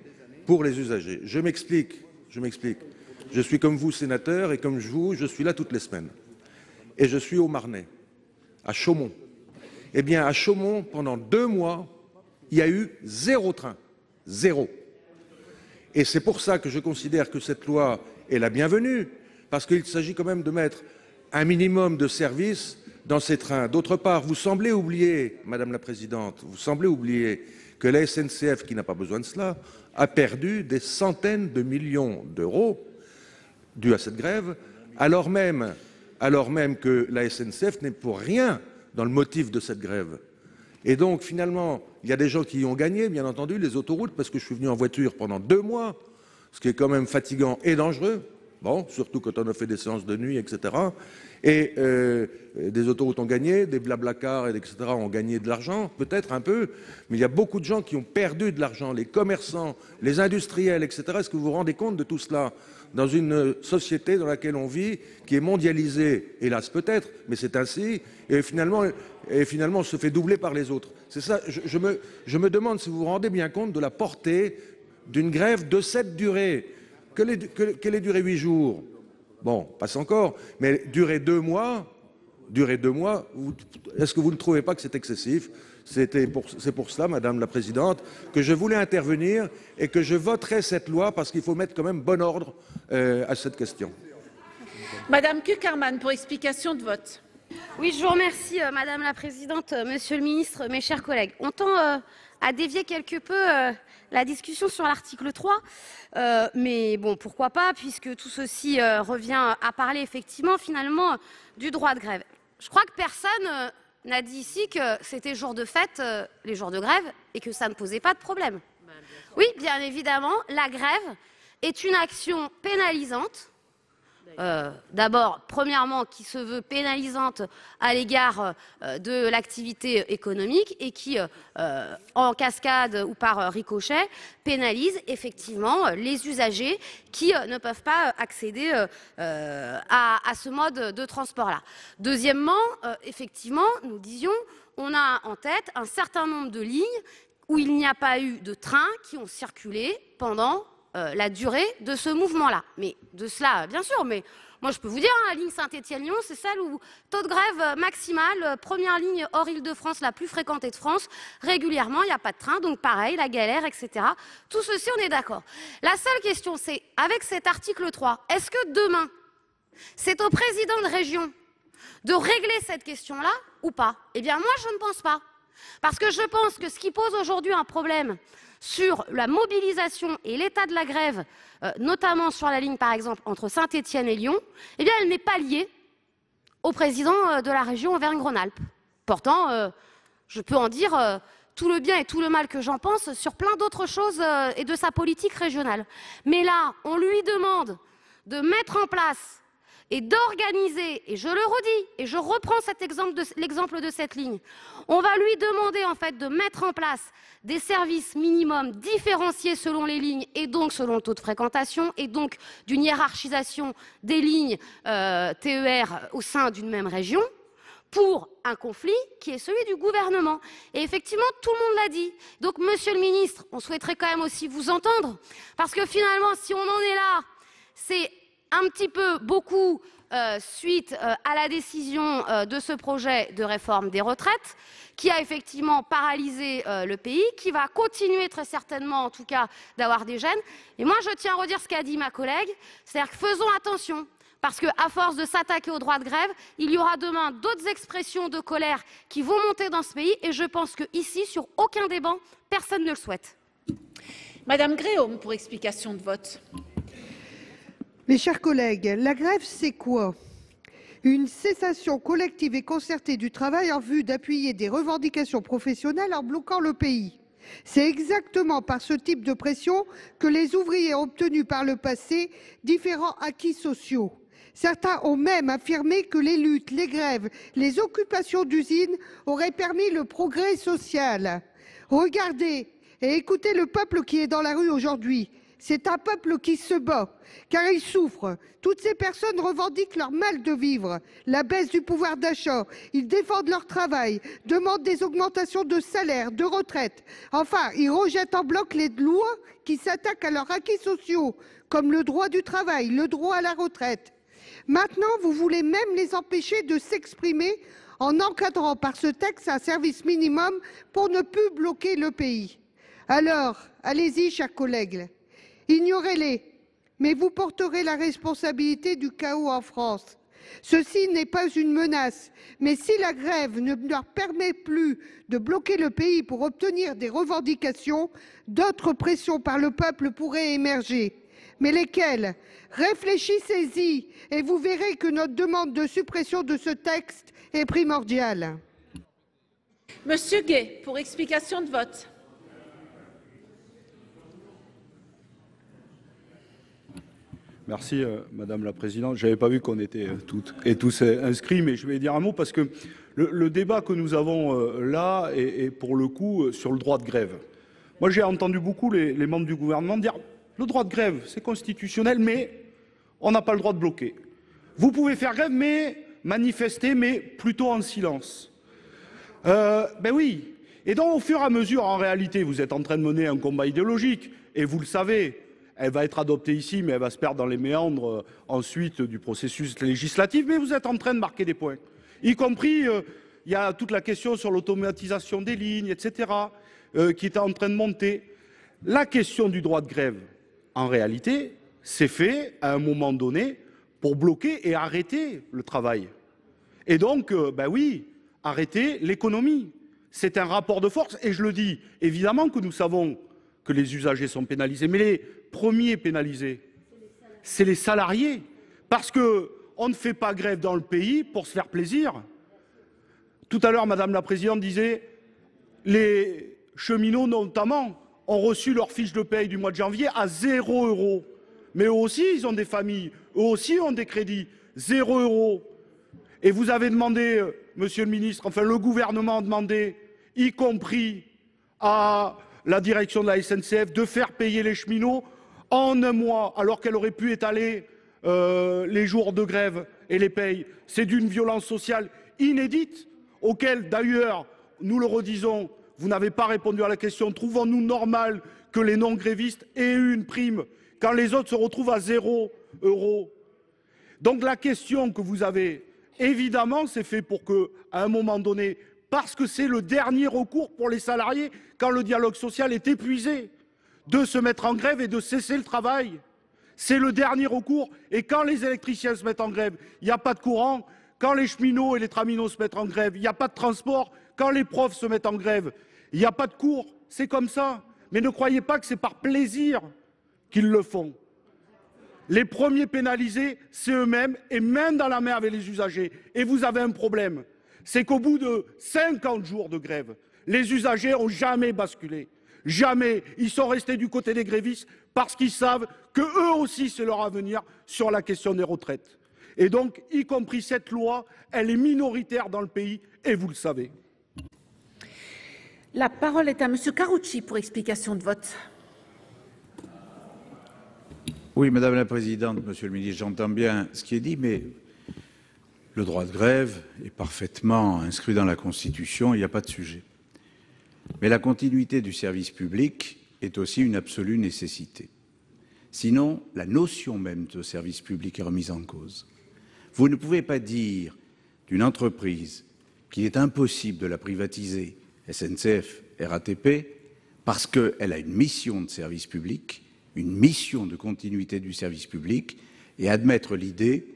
pour les usagers. Je m'explique. Je suis comme vous sénateur et comme vous, je suis là toutes les semaines. Et je suis au Marnais, à Chaumont. Eh bien, à Chaumont, pendant 2 mois, il y a eu 0 train. 0. Et c'est pour ça que je considère que cette loi est la bienvenue, parce qu'il s'agit quand même de mettre un minimum de services dans ces trains. D'autre part, vous semblez oublier, Madame la Présidente, vous semblez oublier que la SNCF, qui n'a pas besoin de cela, a perdu des centaines de millions d'euros dus à cette grève, alors même que la SNCF n'est pour rien dans le motif de cette grève. Et donc, finalement, il y a des gens qui y ont gagné, bien entendu, les autoroutes, parce que je suis venu en voiture pendant 2 mois, ce qui est quand même fatigant et dangereux, bon, surtout quand on a fait des séances de nuit, etc. Et des autoroutes ont gagné, des blablacars, etc. ont gagné de l'argent, peut-être un peu, mais il y a beaucoup de gens qui ont perdu de l'argent, les commerçants, les industriels, etc. Est-ce que vous vous rendez compte de tout cela dans une société dans laquelle on vit, qui est mondialisée, hélas peut-être, mais c'est ainsi, et finalement on se fait doubler par les autres. C'est ça, je me demande si vous vous rendez bien compte de la portée d'une grève de cette durée. Qu'elle ait duré 8 jours, bon, passe encore, mais durer 2 mois, est-ce que vous ne trouvez pas que c'est excessif? C'est pour cela, Madame la Présidente, que je voulais intervenir et que je voterai cette loi parce qu'il faut mettre quand même bon ordre à cette question. Madame Cukierman, pour explication de vote. Oui, je vous remercie, Madame la Présidente, Monsieur le Ministre, mes chers collègues. On tend à dévier quelque peu la discussion sur l'article 3, mais bon, pourquoi pas, puisque tout ceci revient à parler effectivement, finalement, du droit de grève. Je crois que personne n'a dit ici que c'était jour de fête, les jours de grève, et que ça ne posait pas de problème. Oui, bien évidemment, la grève est une action pénalisante d'abord, premièrement, qui se veut pénalisante à l'égard de l'activité économique et qui, en cascade ou par ricochet, pénalise effectivement les usagers qui ne peuvent pas accéder à ce mode de transport-là. Deuxièmement, effectivement, nous disions, on a en tête un certain nombre de lignes où il n'y a pas eu de trains qui ont circulé pendant la durée de ce mouvement-là. Mais de cela, bien sûr, mais moi je peux vous dire, la ligne Saint-Étienne-Lyon, c'est celle où taux de grève maximal, première ligne hors Île-de-France la plus fréquentée de France, régulièrement, il n'y a pas de train, donc pareil, la galère, etc. Tout ceci, on est d'accord. La seule question, c'est, avec cet article 3, est-ce que demain, c'est au président de région de régler cette question-là ou pas? Eh bien, moi, je ne pense pas. Parce que je pense que ce qui pose aujourd'hui un problème sur la mobilisation et l'état de la grève, notamment sur la ligne, par exemple, entre Saint-Étienne et Lyon, eh bien, elle n'est pas liée au président de la région Auvergne-Rhône-Alpes. Pourtant, je peux en dire tout le bien et tout le mal que j'en pense sur plein d'autres choses et de sa politique régionale. Mais là, on lui demande de mettre en place et d'organiser, et je le redis, et je reprends l'exemple de cette ligne, on va lui demander en fait de mettre en place des services minimums différenciés selon les lignes et donc selon le taux de fréquentation et donc d'une hiérarchisation des lignes TER au sein d'une même région pour un conflit qui est celui du gouvernement. Et effectivement, tout le monde l'a dit. Donc, Monsieur le Ministre, on souhaiterait quand même aussi vous entendre, parce que finalement, si on en est là, c'est un petit peu beaucoup suite à la décision de ce projet de réforme des retraites qui a effectivement paralysé le pays, qui va continuer très certainement en tout cas d'avoir des gênes. Et moi je tiens à redire ce qu'a dit ma collègue, c'est-à-dire que faisons attention, parce qu'à force de s'attaquer au droit de grève, il y aura demain d'autres expressions de colère qui vont monter dans ce pays et je pense qu'ici, sur aucun des bancs, personne ne le souhaite. Madame Gréaume, pour explication de vote. Mes chers collègues, la grève, c'est quoi? Une cessation collective et concertée du travail en vue d'appuyer des revendications professionnelles en bloquant le pays. C'est exactement par ce type de pression que les ouvriers ont obtenu par le passé différents acquis sociaux. Certains ont même affirmé que les luttes, les grèves, les occupations d'usines auraient permis le progrès social. Regardez et écoutez le peuple qui est dans la rue aujourd'hui. C'est un peuple qui se bat, car il souffre. Toutes ces personnes revendiquent leur mal de vivre, la baisse du pouvoir d'achat. Ils défendent leur travail, demandent des augmentations de salaire, de retraite. Enfin, ils rejettent en bloc les lois qui s'attaquent à leurs acquis sociaux, comme le droit du travail, le droit à la retraite. Maintenant, vous voulez même les empêcher de s'exprimer en encadrant par ce texte un service minimum pour ne plus bloquer le pays. Alors, allez-y, chers collègues. Ignorez-les, mais vous porterez la responsabilité du chaos en France. Ceci n'est pas une menace, mais si la grève ne leur permet plus de bloquer le pays pour obtenir des revendications, d'autres pressions par le peuple pourraient émerger. Mais lesquelles? Réfléchissez-y et vous verrez que notre demande de suppression de ce texte est primordiale. Monsieur Gay, pour explication de vote. Merci, Madame la Présidente. Je n'avais pas vu qu'on était toutes et tous inscrits, mais je vais dire un mot parce que le débat que nous avons là est pour le coup sur le droit de grève. Moi, j'ai entendu beaucoup les membres du gouvernement dire le droit de grève, c'est constitutionnel, mais on n'a pas le droit de bloquer. Vous pouvez faire grève, mais manifester, mais plutôt en silence. Ben oui. Et donc, au fur et à mesure, en réalité, vous êtes en train de mener un combat idéologique, et vous le savez. Elle va être adoptée ici, mais elle va se perdre dans les méandres ensuite du processus législatif. Mais vous êtes en train de marquer des points. Y compris, il y a toute la question sur l'automatisation des lignes, etc., qui est en train de monter. La question du droit de grève, en réalité, c'est fait à un moment donné pour bloquer et arrêter le travail. Et donc, ben oui, arrêter l'économie. C'est un rapport de force. Et je le dis, évidemment que nous savons que les usagers sont pénalisés. Mais les premiers pénalisés, c'est les salariés. Parce qu'on ne fait pas grève dans le pays pour se faire plaisir. Tout à l'heure, Madame la Présidente disait, les cheminots notamment ont reçu leur fiche de paye du mois de janvier à 0 €. Mais eux aussi, ils ont des familles. Eux aussi ont des crédits. 0 €. Et vous avez demandé, monsieur le ministre, enfin le gouvernement a demandé, y compris à la direction de la SNCF, de faire payer les cheminots en un mois, alors qu'elle aurait pu étaler les jours de grève et les payes. C'est d'une violence sociale inédite, auquel d'ailleurs, nous le redisons, vous n'avez pas répondu à la question. Trouvons-nous normal que les non-grévistes aient eu une prime quand les autres se retrouvent à 0 €? Donc la question que vous avez, évidemment, c'est fait pour que, à un moment donné, parce que c'est le dernier recours pour les salariés, quand le dialogue social est épuisé, de se mettre en grève et de cesser le travail. C'est le dernier recours. Et quand les électriciens se mettent en grève, il n'y a pas de courant. Quand les cheminots et les traminots se mettent en grève, il n'y a pas de transport. Quand les profs se mettent en grève, il n'y a pas de cours. C'est comme ça. Mais ne croyez pas que c'est par plaisir qu'ils le font. Les premiers pénalisés, c'est eux-mêmes, et main dans la main avec les usagers. Et vous avez un problème. C'est qu'au bout de 50 jours de grève, les usagers n'ont jamais basculé. Jamais. Ils sont restés du côté des grévistes parce qu'ils savent qu'eux aussi, c'est leur avenir sur la question des retraites. Et donc, y compris cette loi, elle est minoritaire dans le pays, et vous le savez. La parole est à monsieur Karoutchi pour explication de vote. Oui, Madame la Présidente, Monsieur le Ministre, j'entends bien ce qui est dit, mais le droit de grève est parfaitement inscrit dans la Constitution, il n'y a pas de sujet. Mais la continuité du service public est aussi une absolue nécessité. Sinon, la notion même de service public est remise en cause. Vous ne pouvez pas dire d'une entreprise qu'il est impossible de la privatiser, SNCF, RATP, parce qu'elle a une mission de service public, une mission de continuité du service public, et admettre l'idée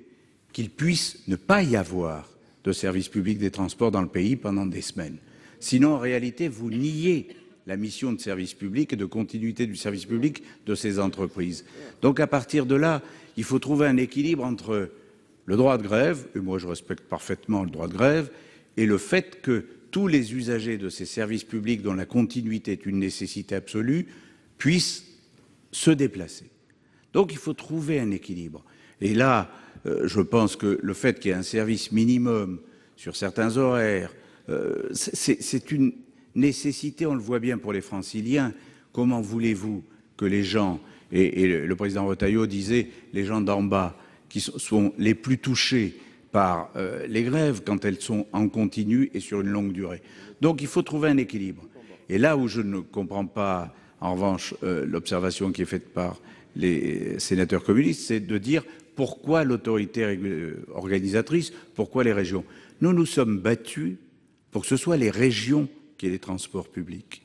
qu'il puisse ne pas y avoir de service public des transports dans le pays pendant des semaines. Sinon, en réalité, vous niez la mission de service public et de continuité du service public de ces entreprises. Donc, à partir de là, il faut trouver un équilibre entre le droit de grève, et moi je respecte parfaitement le droit de grève, et le fait que tous les usagers de ces services publics dont la continuité est une nécessité absolue puissent se déplacer. Donc, il faut trouver un équilibre. Et là, je pense que le fait qu'il y ait un service minimum sur certains horaires, c'est une nécessité, on le voit bien pour les Franciliens. Comment voulez-vous que les gens, et le président Retailleau disait, les gens d'en bas, qui sont les plus touchés par les grèves quand elles sont en continu et sur une longue durée. Donc il faut trouver un équilibre. Et là où je ne comprends pas, en revanche, l'observation qui est faite par les sénateurs communistes, c'est de dire pourquoi l'autorité organisatrice, pourquoi les régions. Nous nous sommes battus pour que ce soit les régions qui aient les transports publics.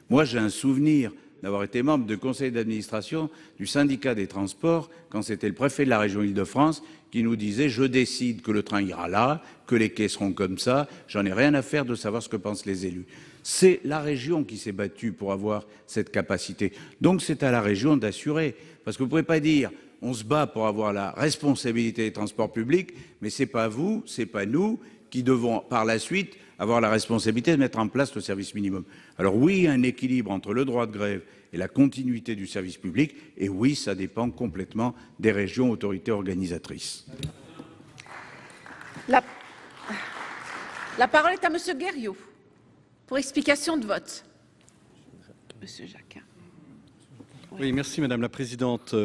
Moi, j'ai un souvenir d'avoir été membre de conseil d'administration du syndicat des transports quand c'était le préfet de la région Île-de-France qui nous disait « je décide que le train ira là, que les quais seront comme ça, j'en ai rien à faire de savoir ce que pensent les élus ». C'est la région qui s'est battue pour avoir cette capacité. Donc c'est à la région d'assurer. Parce que vous ne pouvez pas dire « on se bat pour avoir la responsabilité des transports publics », mais ce n'est pas vous, ce n'est pas nous qui devons par la suite avoir la responsabilité de mettre en place le service minimum. Alors oui, il y a un équilibre entre le droit de grève et la continuité du service public, et oui, ça dépend complètement des régions autorités organisatrices. La parole est à monsieur Guerriau pour explication de vote. Monsieur Jacquin. Oui, merci Madame la Présidente.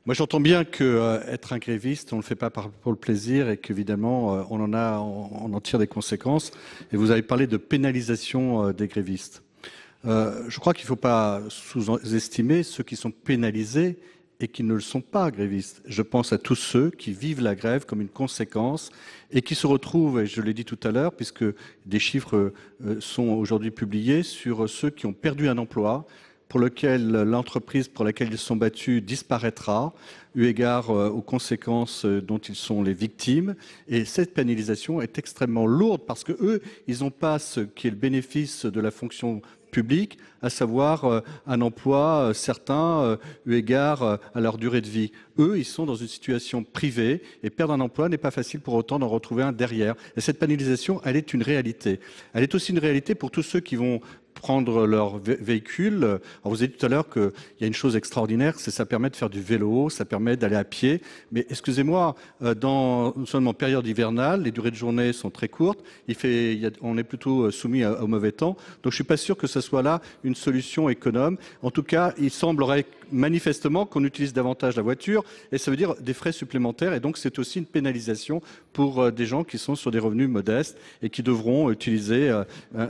Moi, j'entends bien qu'être un gréviste, on ne le fait pas pour le plaisir et qu'évidemment, on en tire des conséquences. Et vous avez parlé de pénalisation des grévistes. Je crois qu'il ne faut pas sous-estimer ceux qui sont pénalisés et qui ne le sont pas grévistes. Je pense à tous ceux qui vivent la grève comme une conséquence et qui se retrouvent, et je l'ai dit tout à l'heure, puisque des chiffres sont aujourd'hui publiés sur ceux qui ont perdu un emploi, pour lequel l'entreprise pour laquelle ils sont battus disparaîtra, eu égard aux conséquences dont ils sont les victimes. Et cette pénalisation est extrêmement lourde parce que eux, ils n'ont pas ce qui est le bénéfice de la fonction publique, à savoir un emploi certain eu égard à leur durée de vie. Eux, ils sont dans une situation privée et perdre un emploi n'est pas facile pour autant d'en retrouver un derrière. Et cette pénalisation, elle est une réalité. Elle est aussi une réalité pour tous ceux qui vont prendre leur véhicule. Alors vous avez dit tout à l'heure qu'il y a une chose extraordinaire, c'est que ça permet de faire du vélo, ça permet d'aller à pied. Mais excusez-moi, nous sommes en période hivernale, les durées de journée sont très courtes, on est plutôt soumis au mauvais temps. Donc je ne suis pas sûr que ce soit là une solution économe. En tout cas, il semblerait manifestement qu'on utilise davantage la voiture et ça veut dire des frais supplémentaires et donc c'est aussi une pénalisation pour des gens qui sont sur des revenus modestes et qui devront utiliser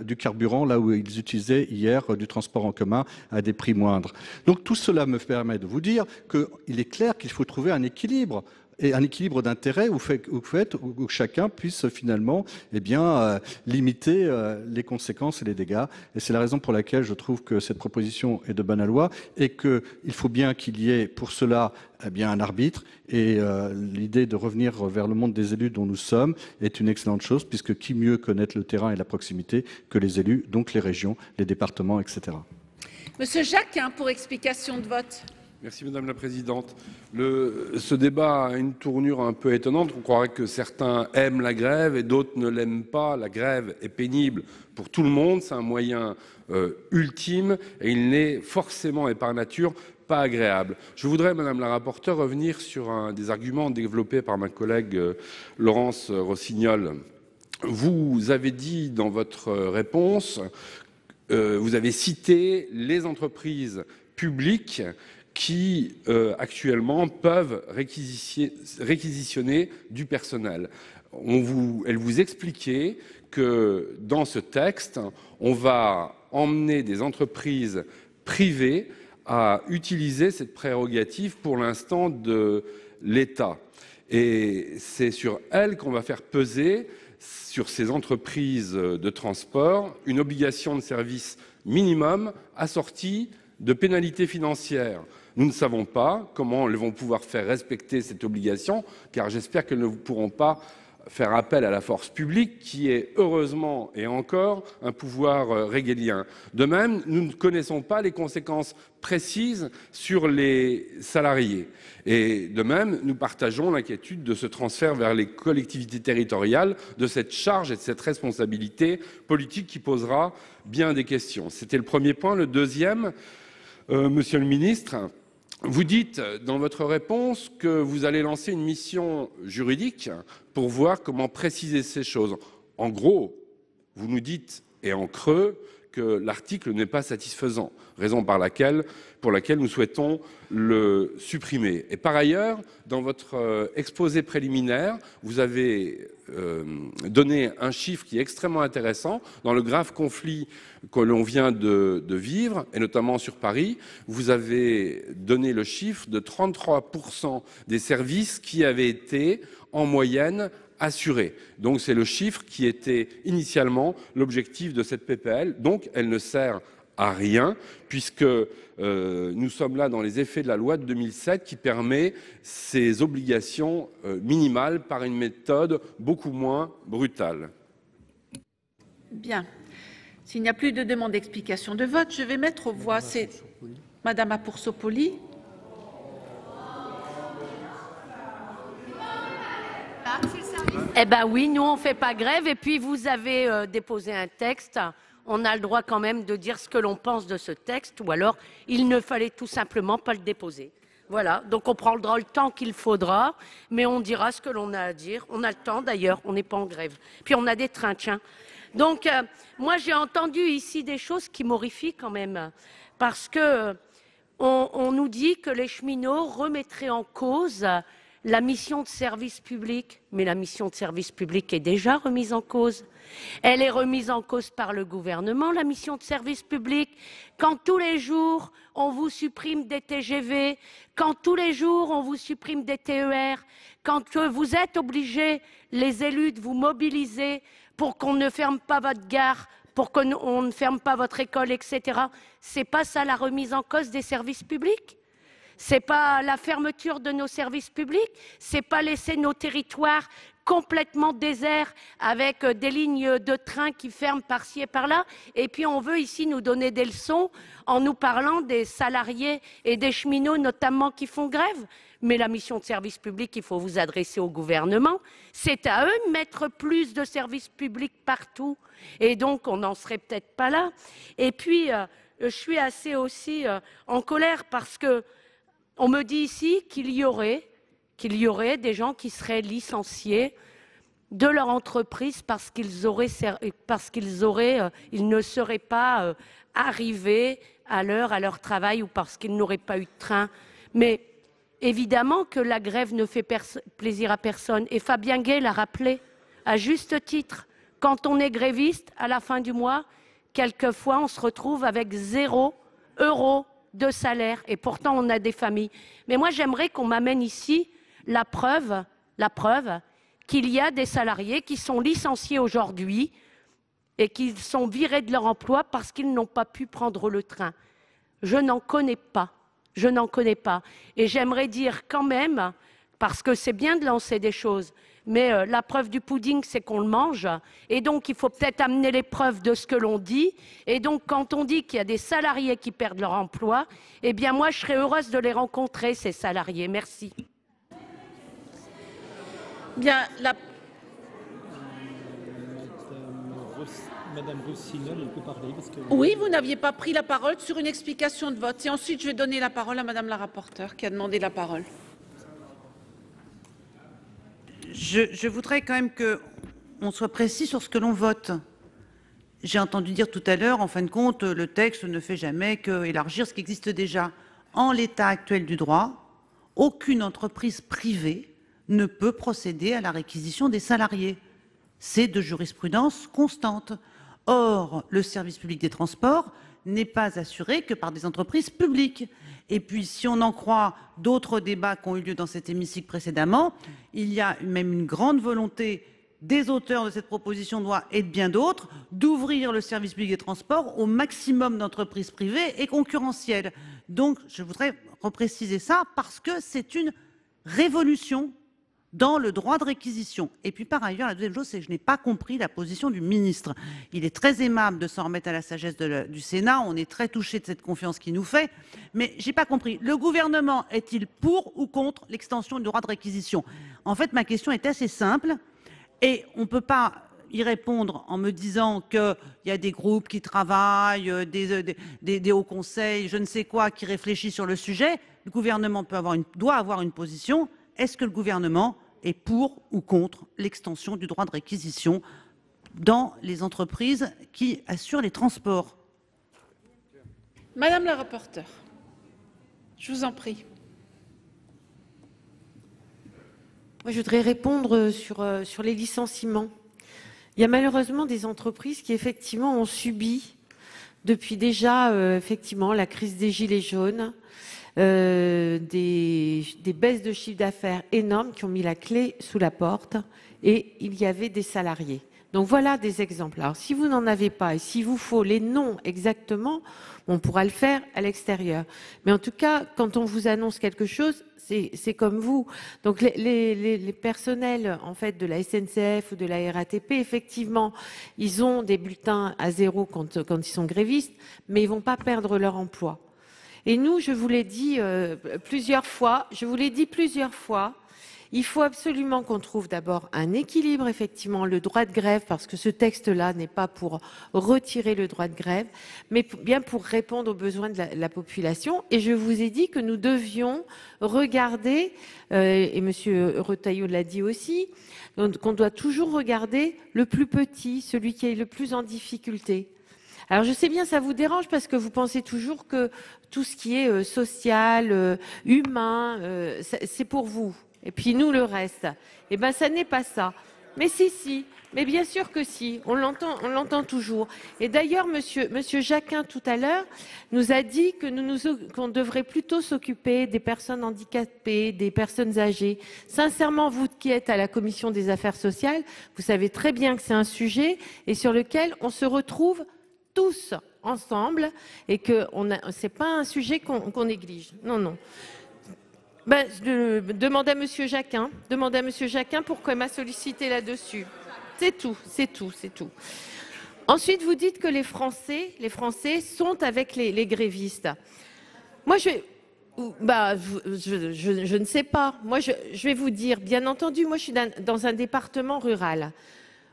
du carburant là où ils utilisaient hier du transport en commun à des prix moindres. Donc tout cela me permet de vous dire qu'il est clair qu'il faut trouver un équilibre. Et un équilibre d'intérêt où chacun puisse finalement limiter les conséquences et les dégâts. Et c'est la raison pour laquelle je trouve que cette proposition est de bonne loi et qu'il faut bien qu'il y ait pour cela un arbitre. Et l'idée de revenir vers le monde des élus dont nous sommes est une excellente chose, puisque qui mieux connaître le terrain et la proximité que les élus, donc les régions, les départements, etc. Monsieur Jacquin, pour explication de vote. Merci Madame la Présidente. Ce débat a une tournure un peu étonnante. On croirait que certains aiment la grève et d'autres ne l'aiment pas. La grève est pénible pour tout le monde. C'est un moyen ultime et il n'est forcément et par nature pas agréable. Je voudrais, Madame la rapporteure, revenir sur un des arguments développés par ma collègue Laurence Rossignol. Vous avez dit dans votre réponse, vous avez cité les entreprises publiques qui actuellement peuvent réquisitionner du personnel. Elle vous expliquait que dans ce texte, on va emmener des entreprises privées à utiliser cette prérogative pour l'instant de l'État. Et c'est sur elles qu'on va faire peser, sur ces entreprises de transport, une obligation de service minimum assortie de pénalités financières. Nous ne savons pas comment elles vont pouvoir faire respecter cette obligation, car j'espère qu'elles ne pourront pas faire appel à la force publique, qui est heureusement et encore un pouvoir régalien. De même, nous ne connaissons pas les conséquences précises sur les salariés. Et de même, nous partageons l'inquiétude de ce transfert vers les collectivités territoriales, de cette charge et de cette responsabilité politique qui posera bien des questions. C'était le premier point. Le deuxième, Monsieur le ministre, vous dites dans votre réponse que vous allez lancer une mission juridique pour voir comment préciser ces choses. En gros, vous nous dites, et en creux, que l'article n'est pas satisfaisant, raison pour laquelle nous souhaitons le supprimer. Et par ailleurs, dans votre exposé préliminaire, vous avez donné un chiffre qui est extrêmement intéressant. Dans le grave conflit que l'on vient de vivre, et notamment sur Paris, vous avez donné le chiffre de 33% des services qui avaient été, en moyenne, assurés. Donc c'est le chiffre qui était initialement l'objectif de cette PPL. Donc elle ne sert à rien, puisque nous sommes là dans les effets de la loi de 2007 qui permet ces obligations minimales par une méthode beaucoup moins brutale. Bien. S'il n'y a plus de demande d'explication de vote, je vais mettre aux voix. C'est Madame Apoursopoli. Eh bien oui, nous on ne fait pas grève et puis vous avez déposé un texte. On a le droit quand même de dire ce que l'on pense de ce texte ou alors il ne fallait tout simplement pas le déposer. Voilà, donc on prendra le temps qu'il faudra, mais on dira ce que l'on a à dire. On a le temps d'ailleurs, on n'est pas en grève. Puis on a des trains, tiens. Donc moi j'ai entendu ici des choses qui m'horrifient quand même, parce que on nous dit que les cheminots remettraient en cause la mission de service public. Mais la mission de service public est déjà remise en cause. Elle est remise en cause par le gouvernement, la mission de service public. Quand tous les jours, on vous supprime des TGV, quand tous les jours, on vous supprime des TER, quand vous êtes obligés, les élus, de vous mobiliser pour qu'on ne ferme pas votre gare, pour qu'on ne ferme pas votre école, etc. C'est pas ça la remise en cause des services publics ? C'est pas la fermeture de nos services publics, c'est pas laisser nos territoires complètement désert avec des lignes de train qui ferment par-ci et par-là. Et puis on veut ici nous donner des leçons en nous parlant des salariés et des cheminots notamment qui font grève. Mais la mission de service public, il faut vous adresser au gouvernement. C'est à eux de mettre plus de services publics partout. Et donc on n'en serait peut-être pas là. Et puis je suis assez aussi en colère parce que on me dit ici qu'il y aurait des gens qui seraient licenciés de leur entreprise parce qu'ils ne seraient pas arrivés à l'heure à leur travail ou parce qu'ils n'auraient pas eu de train. Mais évidemment que la grève ne fait plaisir à personne. Et Fabien Gay l'a rappelé à juste titre. Quand on est gréviste, à la fin du mois, quelquefois on se retrouve avec 0 € de salaire. Et pourtant on a des familles. Mais moi j'aimerais qu'on m'amène ici la preuve qu'il y a des salariés qui sont licenciés aujourd'hui et qui sont virés de leur emploi parce qu'ils n'ont pas pu prendre le train. Je n'en connais pas. Et j'aimerais dire quand même, parce que c'est bien de lancer des choses, mais la preuve du pudding, c'est qu'on le mange. Et donc, il faut peut-être amener les preuves de ce que l'on dit. Et donc, quand on dit qu'il y a des salariés qui perdent leur emploi, eh bien, moi, je serais heureuse de les rencontrer, ces salariés. Merci. Bien, Madame Rossignol, elle peut parler. Parce que... Oui, vous n'aviez pas pris la parole sur une explication de vote. Et ensuite, je vais donner la parole à Madame la rapporteure qui a demandé la parole. Je voudrais quand même qu'on soit précis sur ce que l'on vote. J'ai entendu dire tout à l'heure, en fin de compte, le texte ne fait jamais qu'élargir ce qui existe déjà. En l'état actuel du droit, aucune entreprise privée ne peut procéder à la réquisition des salariés. C'est de jurisprudence constante. Or, le service public des transports n'est pas assuré que par des entreprises publiques. Et puis, si on en croit d'autres débats qui ont eu lieu dans cet hémicycle précédemment, il y a même une grande volonté des auteurs de cette proposition de loi et de bien d'autres d'ouvrir le service public des transports au maximum d'entreprises privées et concurrentielles. Donc, je voudrais repréciser ça parce que c'est une révolution dans le droit de réquisition. Et puis par ailleurs, la deuxième chose, c'est que je n'ai pas compris la position du ministre. Il est très aimable de s'en remettre à la sagesse du Sénat, on est très touché de cette confiance qu'il nous fait, mais j'ai pas compris. Le gouvernement est-il pour ou contre l'extension du droit de réquisition? En fait, ma question est assez simple, et on ne peut pas y répondre en me disant qu'il y a des groupes qui travaillent, des hauts conseils, je ne sais quoi, qui réfléchissent sur le sujet. Le gouvernement doit avoir une position. Est-ce que le gouvernement est pour ou contre l'extension du droit de réquisition dans les entreprises qui assurent les transports? Madame la rapporteure, je vous en prie. Moi, je voudrais répondre sur les licenciements. Il y a malheureusement des entreprises qui effectivement ont subi depuis déjà effectivement la crise des gilets jaunes, des baisses de chiffre d'affaires énormes qui ont mis la clé sous la porte et il y avait des salariés. Donc voilà des exemples. Alors si vous n'en avez pas et s'il vous faut les noms exactement, on pourra le faire à l'extérieur. Mais en tout cas, quand on vous annonce quelque chose, c'est comme vous. Donc les personnels en fait de la SNCF ou de la RATP, effectivement, ils ont des bulletins à 0 quand ils sont grévistes, mais ils vont pas perdre leur emploi. Et nous, je vous l'ai dit plusieurs fois, il faut absolument qu'on trouve d'abord un équilibre, effectivement, le droit de grève, parce que ce texte-là n'est pas pour retirer le droit de grève, mais bien pour répondre aux besoins de la population. Et je vous ai dit que nous devions regarder, et M. Retailleau l'a dit aussi, qu'on doit toujours regarder le plus petit, celui qui est le plus en difficulté. Alors je sais bien, ça vous dérange parce que vous pensez toujours que tout ce qui est social, humain, c'est pour vous. Et puis nous, le reste, eh ben, ça n'est pas ça. Mais si, mais bien sûr que si, on l'entend toujours. Et d'ailleurs, monsieur Jacquin, tout à l'heure, nous a dit que qu'on devrait plutôt s'occuper des personnes handicapées, des personnes âgées. Sincèrement, vous qui êtes à la Commission des affaires sociales, vous savez très bien que c'est un sujet et sur lequel on se retrouve tous ensemble et que c'est pas un sujet qu'on néglige. Non. Demandez à Monsieur Jacquin. Demandez à Monsieur Jacquin pourquoi il m'a sollicité là-dessus. C'est tout, c'est tout, c'est tout. Ensuite, vous dites que les Français sont avec les grévistes. Moi, je ne sais pas. Moi, je vais vous dire, bien entendu, moi, je suis dans un département rural.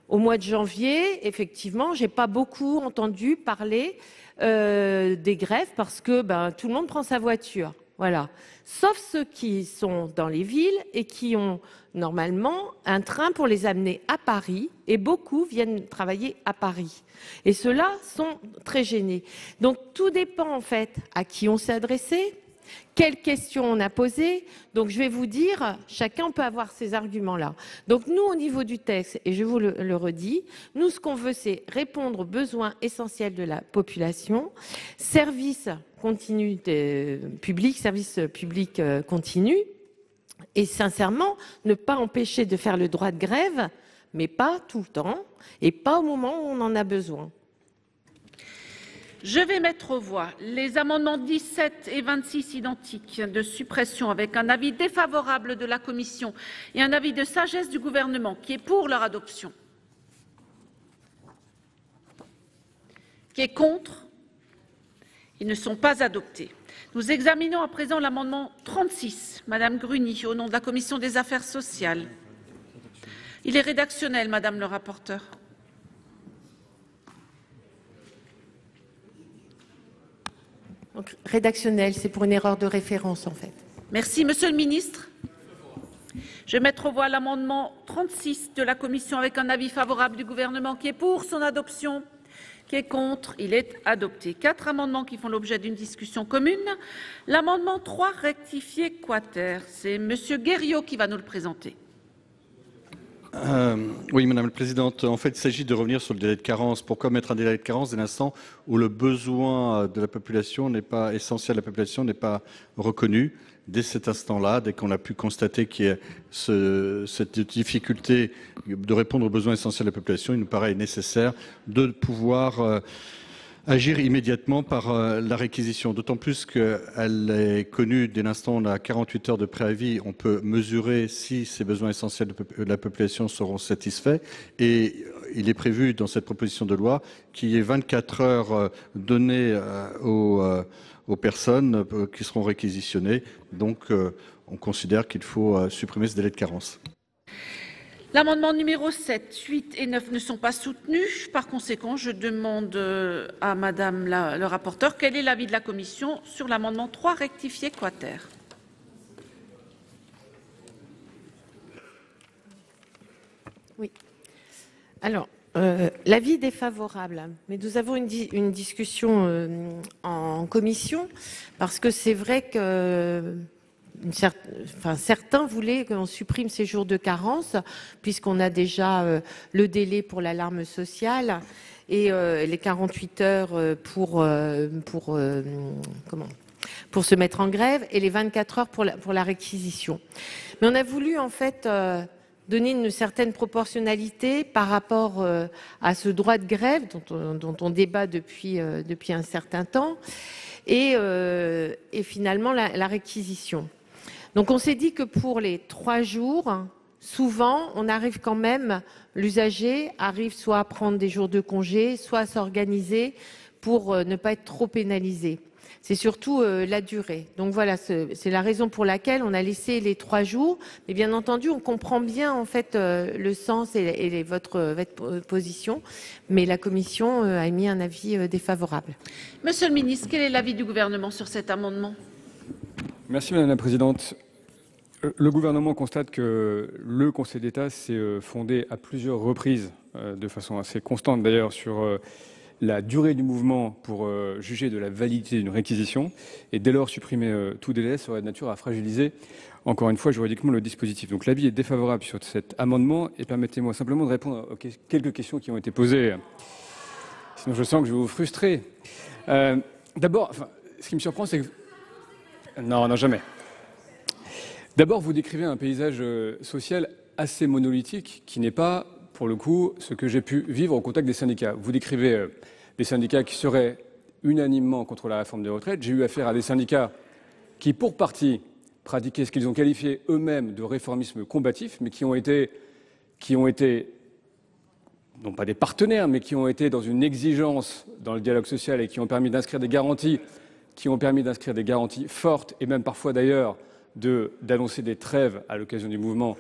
Au mois de janvier, effectivement, j'ai pas beaucoup entendu parler des grèves parce que tout le monde prend sa voiture. Voilà. Sauf ceux qui sont dans les villes et qui ont normalement un train pour les amener à Paris, et beaucoup viennent travailler à Paris. Et ceux-là sont très gênés. Donc tout dépend en fait à qui on s'est adressé, quelles questions on a posées. Donc je vais vous dire, chacun peut avoir ces arguments-là. Donc nous, au niveau du texte, et je vous le redis, nous, ce qu'on veut, c'est répondre aux besoins essentiels de la population, service continu public, service public continu, et sincèrement, ne pas empêcher de faire le droit de grève, mais pas tout le temps, et pas au moment où on en a besoin. Je vais mettre aux voix les amendements 17 et 26 identiques de suppression avec un avis défavorable de la commission et un avis de sagesse du Gouvernement qui est pour leur adoption. Qui est contre? Ils ne sont pas adoptés. Nous examinons à présent l'amendement 36, Madame Gruny, au nom de la Commission des affaires sociales. Il est rédactionnel, Madame le rapporteur. Donc, rédactionnel, c'est pour une erreur de référence, en fait. Merci, Monsieur le Ministre. Je vais mettre aux voix l'amendement 36 de la Commission avec un avis favorable du Gouvernement qui est pour son adoption, qui est contre. Il est adopté. 4 amendements qui font l'objet d'une discussion commune. L'amendement 3 rectifié quater, c'est Monsieur Guerriau qui va nous le présenter. Oui, Madame la Présidente. En fait, il s'agit de revenir sur le délai de carence. Pourquoi mettre un délai de carence dès l'instant où le besoin de la population n'est pas essentiel, la population n'est pas reconnue? Dès cet instant-là, dès qu'on a pu constater qu'il y a cette difficulté de répondre aux besoins essentiels de la population, il nous paraît nécessaire de pouvoir agir immédiatement par la réquisition, d'autant plus qu'elle est connue dès l'instant où on a 48 heures de préavis, on peut mesurer si ces besoins essentiels de la population seront satisfaits, et il est prévu dans cette proposition de loi qu'il y ait 24 heures données aux personnes qui seront réquisitionnées. Donc on considère qu'il faut supprimer ce délai de carence. L'amendement numéro 7, 8 et 9 ne sont pas soutenus. Par conséquent, je demande à Madame le rapporteur quel est l'avis de la Commission sur l'amendement 3 rectifié quater. Oui. Alors, l'avis est défavorable, mais nous avons une discussion en commission parce que c'est vrai que certains voulaient qu'on supprime ces jours de carence puisqu'on a déjà le délai pour l'alarme sociale et les 48 heures pour se mettre en grève et les 24 heures pour la réquisition. Mais on a voulu en fait donner une certaine proportionnalité par rapport à ce droit de grève dont on débat depuis un certain temps et finalement la réquisition. Donc on s'est dit que pour les 3 jours, souvent on arrive quand même, l'usager arrive soit à prendre des jours de congé, soit à s'organiser pour ne pas être trop pénalisé. C'est surtout la durée. Donc voilà, c'est la raison pour laquelle on a laissé les 3 jours. Mais bien entendu, on comprend bien en fait le sens et votre position. Mais la Commission a émis un avis défavorable. Monsieur le Ministre, quel est l'avis du Gouvernement sur cet amendement? Merci Madame la Présidente. Le gouvernement constate que le Conseil d'État s'est fondé à plusieurs reprises, de façon assez constante d'ailleurs, sur la durée du mouvement pour juger de la validité d'une réquisition. Et dès lors, supprimer tout délai serait de nature à fragiliser, encore une fois, juridiquement le dispositif. Donc l'avis est défavorable sur cet amendement. Et permettez-moi simplement de répondre aux quelques questions qui ont été posées. Sinon, je sens que je vais vous frustrer. D'abord, ce qui me surprend, c'est que... Non, jamais. D'abord, vous décrivez un paysage social assez monolithique qui n'est pas, pour le coup, ce que j'ai pu vivre au contact des syndicats. Vous décrivez des syndicats qui seraient unanimement contre la réforme des retraites. J'ai eu affaire à des syndicats qui, pour partie, pratiqué ce qu'ils ont qualifié eux-mêmes de réformisme combatif, mais qui ont été, non pas des partenaires, mais qui ont été dans une exigence dans le dialogue social et qui ont permis d'inscrire des garanties, fortes, et même parfois d'ailleurs d'annoncer des trêves à l'occasion du mouvement,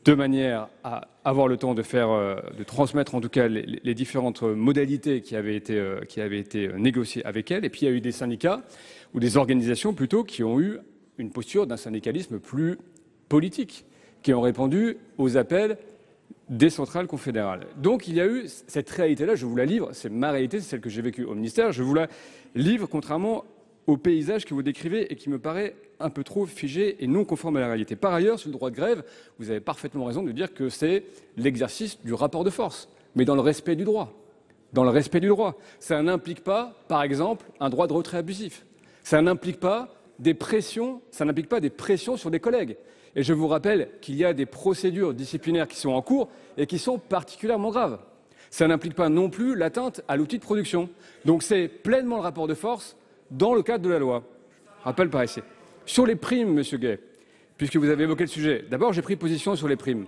de manière à avoir le temps de transmettre en tout cas les différentes modalités qui avaient été négociées avec elles. Et puis il y a eu des syndicats, ou des organisations plutôt, qui ont eu une posture d'un syndicalisme plus politique, qui ont répondu aux appels des centrales confédérales. Donc il y a eu cette réalité-là, je vous la livre, c'est ma réalité, c'est celle que j'ai vécue au ministère, je vous la livre contrairement au paysage que vous décrivez et qui me paraît un peu trop figé et non conforme à la réalité. Par ailleurs, sur le droit de grève, vous avez parfaitement raison de dire que c'est l'exercice du rapport de force, mais dans le respect du droit. Dans le respect du droit. Ça n'implique pas, par exemple, un droit de retrait abusif. Ça n'implique pas des pressions sur des collègues. Et je vous rappelle qu'il y a des procédures disciplinaires qui sont en cours et qui sont particulièrement graves. Ça n'implique pas non plus l'atteinte à l'outil de production. Donc c'est pleinement le rapport de force dans le cadre de la loi. Rappel par ici. Sur les primes, Monsieur Gay, puisque vous avez évoqué le sujet, d'abord j'ai pris position sur les primes.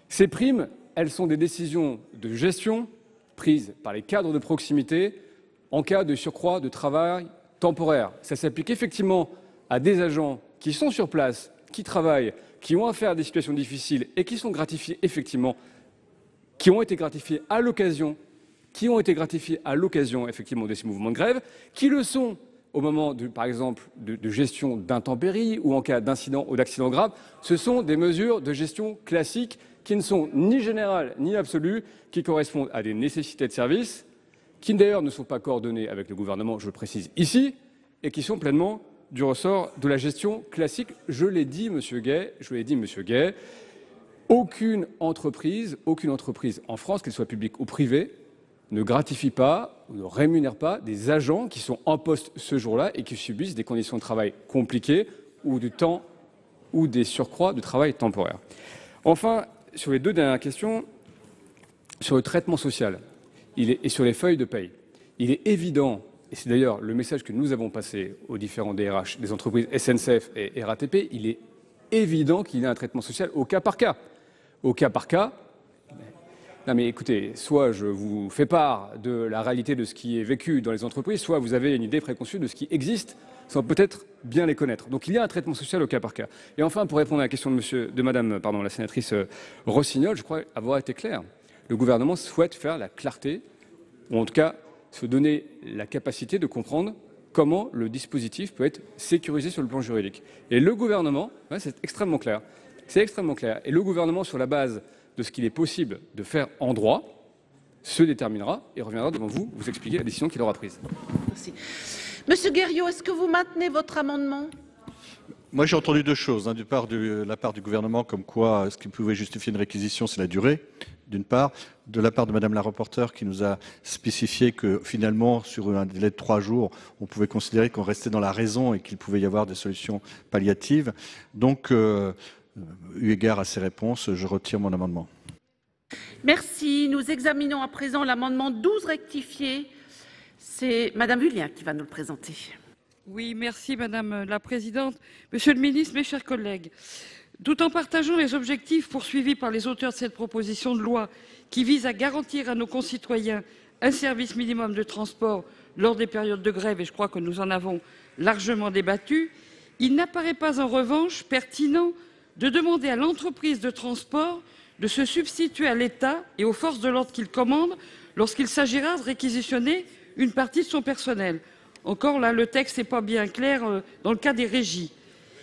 Ces primes, elles sont des décisions de gestion prises par les cadres de proximité en cas de surcroît de travail temporaire. Ça s'applique effectivement à des agents qui sont sur place, qui travaillent, qui ont affaire à des situations difficiles et qui sont gratifiés effectivement, qui ont été gratifiés à l'occasion effectivement de ces mouvements de grève, qui le sont au moment, par exemple, de gestion d'intempéries ou en cas d'incident ou d'accident grave. Ce sont des mesures de gestion classiques qui ne sont ni générales ni absolues, qui correspondent à des nécessités de service, qui d'ailleurs ne sont pas coordonnées avec le gouvernement, je le précise ici, et qui sont pleinement du ressort de la gestion classique. Je l'ai dit, Monsieur Gay, aucune entreprise en France, qu'elle soit publique ou privée, ne gratifie pas ou ne rémunère pas des agents qui sont en poste ce jour-là et qui subissent des conditions de travail compliquées ou du temps ou des surcroîts de travail temporaire. Enfin, sur les deux dernières questions, sur le traitement social et sur les feuilles de paye, il est évident, et c'est d'ailleurs le message que nous avons passé aux différents DRH des entreprises SNCF et RATP, il est évident qu'il y a un traitement social au cas par cas. Au cas par cas. Non mais écoutez, soit je vous fais part de la réalité de ce qui est vécu dans les entreprises, soit vous avez une idée préconçue de ce qui existe sans peut-être bien les connaître. Donc il y a un traitement social au cas par cas. Et enfin, pour répondre à la question de madame, la sénatrice Rossignol, je crois avoir été clair. Le gouvernement souhaite faire la clarté, ou en tout cas se donner la capacité de comprendre comment le dispositif peut être sécurisé sur le plan juridique. Et le gouvernement, c'est extrêmement clair. C'est extrêmement clair. Et le gouvernement, sur la base de ce qu'il est possible de faire en droit, se déterminera et reviendra devant vous vous expliquer la décision qu'il aura prise. Merci. Monsieur Guerriau, est-ce que vous maintenez votre amendement? Moi, j'ai entendu deux choses. De la part du gouvernement, comme quoi ce qui pouvait justifier une réquisition, c'est la durée, d'une part. De la part de Madame la rapporteure, qui nous a spécifié que finalement, sur un délai de 3 jours, on pouvait considérer qu'on restait dans la raison et qu'il pouvait y avoir des solutions palliatives. Donc, eu égard à ces réponses, je retire mon amendement. Merci. Nous examinons à présent l'amendement 12 rectifié. C'est Madame Vullien qui va nous le présenter. Oui, merci Madame la Présidente. Monsieur le Ministre, mes chers collègues, tout en partageant les objectifs poursuivis par les auteurs de cette proposition de loi qui vise à garantir à nos concitoyens un service minimum de transport lors des périodes de grève, et je crois que nous en avons largement débattu, il n'apparaît pas en revanche pertinent de demander à l'entreprise de transport de se substituer à l'État et aux forces de l'ordre qu'il commande lorsqu'il s'agira de réquisitionner une partie de son personnel. Encore là, le texte n'est pas bien clair dans le cas des régies.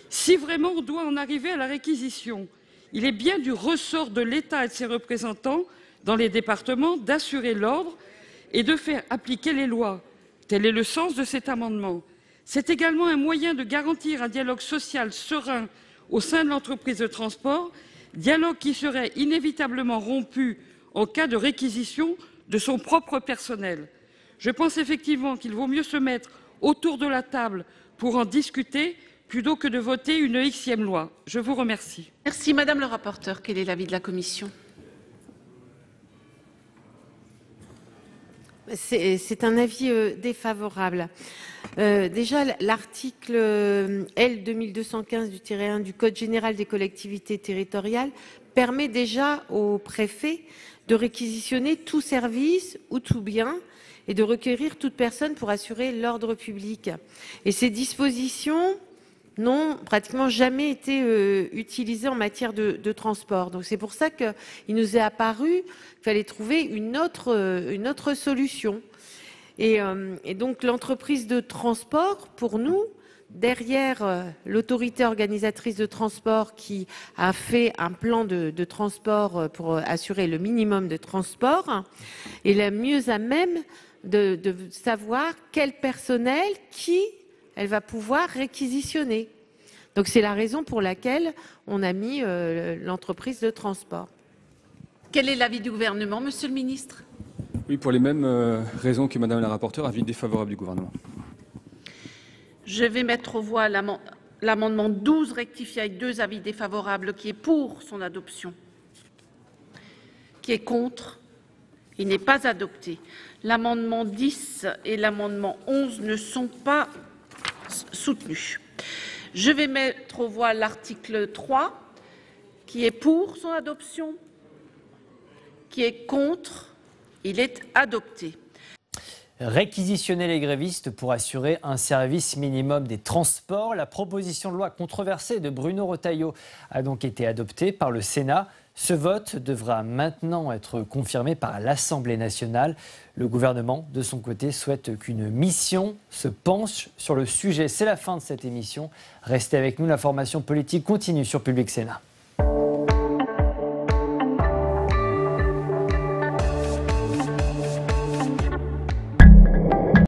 Si vraiment on doit en arriver à la réquisition, il est bien du ressort de l'État et de ses représentants dans les départements d'assurer l'ordre et de faire appliquer les lois. Tel est le sens de cet amendement. C'est également un moyen de garantir un dialogue social serein au sein de l'entreprise de transport, dialogue qui serait inévitablement rompu en cas de réquisition de son propre personnel. Je pense effectivement qu'il vaut mieux se mettre autour de la table pour en discuter plutôt que de voter une Xème loi. Je vous remercie. Merci Madame le rapporteur. Quel est l'avis de la Commission? C'est un avis défavorable. Déjà, l'article L 2215-1 du Code général des collectivités territoriales permet déjà au préfet de réquisitionner tout service ou tout bien et de requérir toute personne pour assurer l'ordre public. Et ces dispositions n'ont pratiquement jamais été utilisées en matière de transport. Donc c'est pour ça qu'il nous est apparu qu'il fallait trouver une autre solution. Et donc l'entreprise de transport, pour nous, derrière l'autorité organisatrice de transport qui a fait un plan de transport pour assurer le minimum de transport, est la mieux à même de savoir quel personnel elle va pouvoir réquisitionner. Donc c'est la raison pour laquelle on a mis l'entreprise de transport. Quel est l'avis du gouvernement, Monsieur le ministre? Oui, pour les mêmes raisons que Madame la rapporteure, avis défavorable du gouvernement. Je vais mettre aux voix l'amendement 12 rectifié avec 2 avis défavorables. Qui est pour son adoption? Qui est contre? Il n'est pas adopté. L'amendement 10 et l'amendement 11 ne sont pas soutenus. Je vais mettre aux voix l'article 3. Qui est pour son adoption? Qui est contre? Il est adopté. Réquisitionner les grévistes pour assurer un service minimum des transports. La proposition de loi controversée de Bruno Retailleau a donc été adoptée par le Sénat. Ce vote devra maintenant être confirmé par l'Assemblée nationale. Le gouvernement, de son côté, souhaite qu'une mission se penche sur le sujet. C'est la fin de cette émission. Restez avec nous, l'information politique continue sur Public Sénat.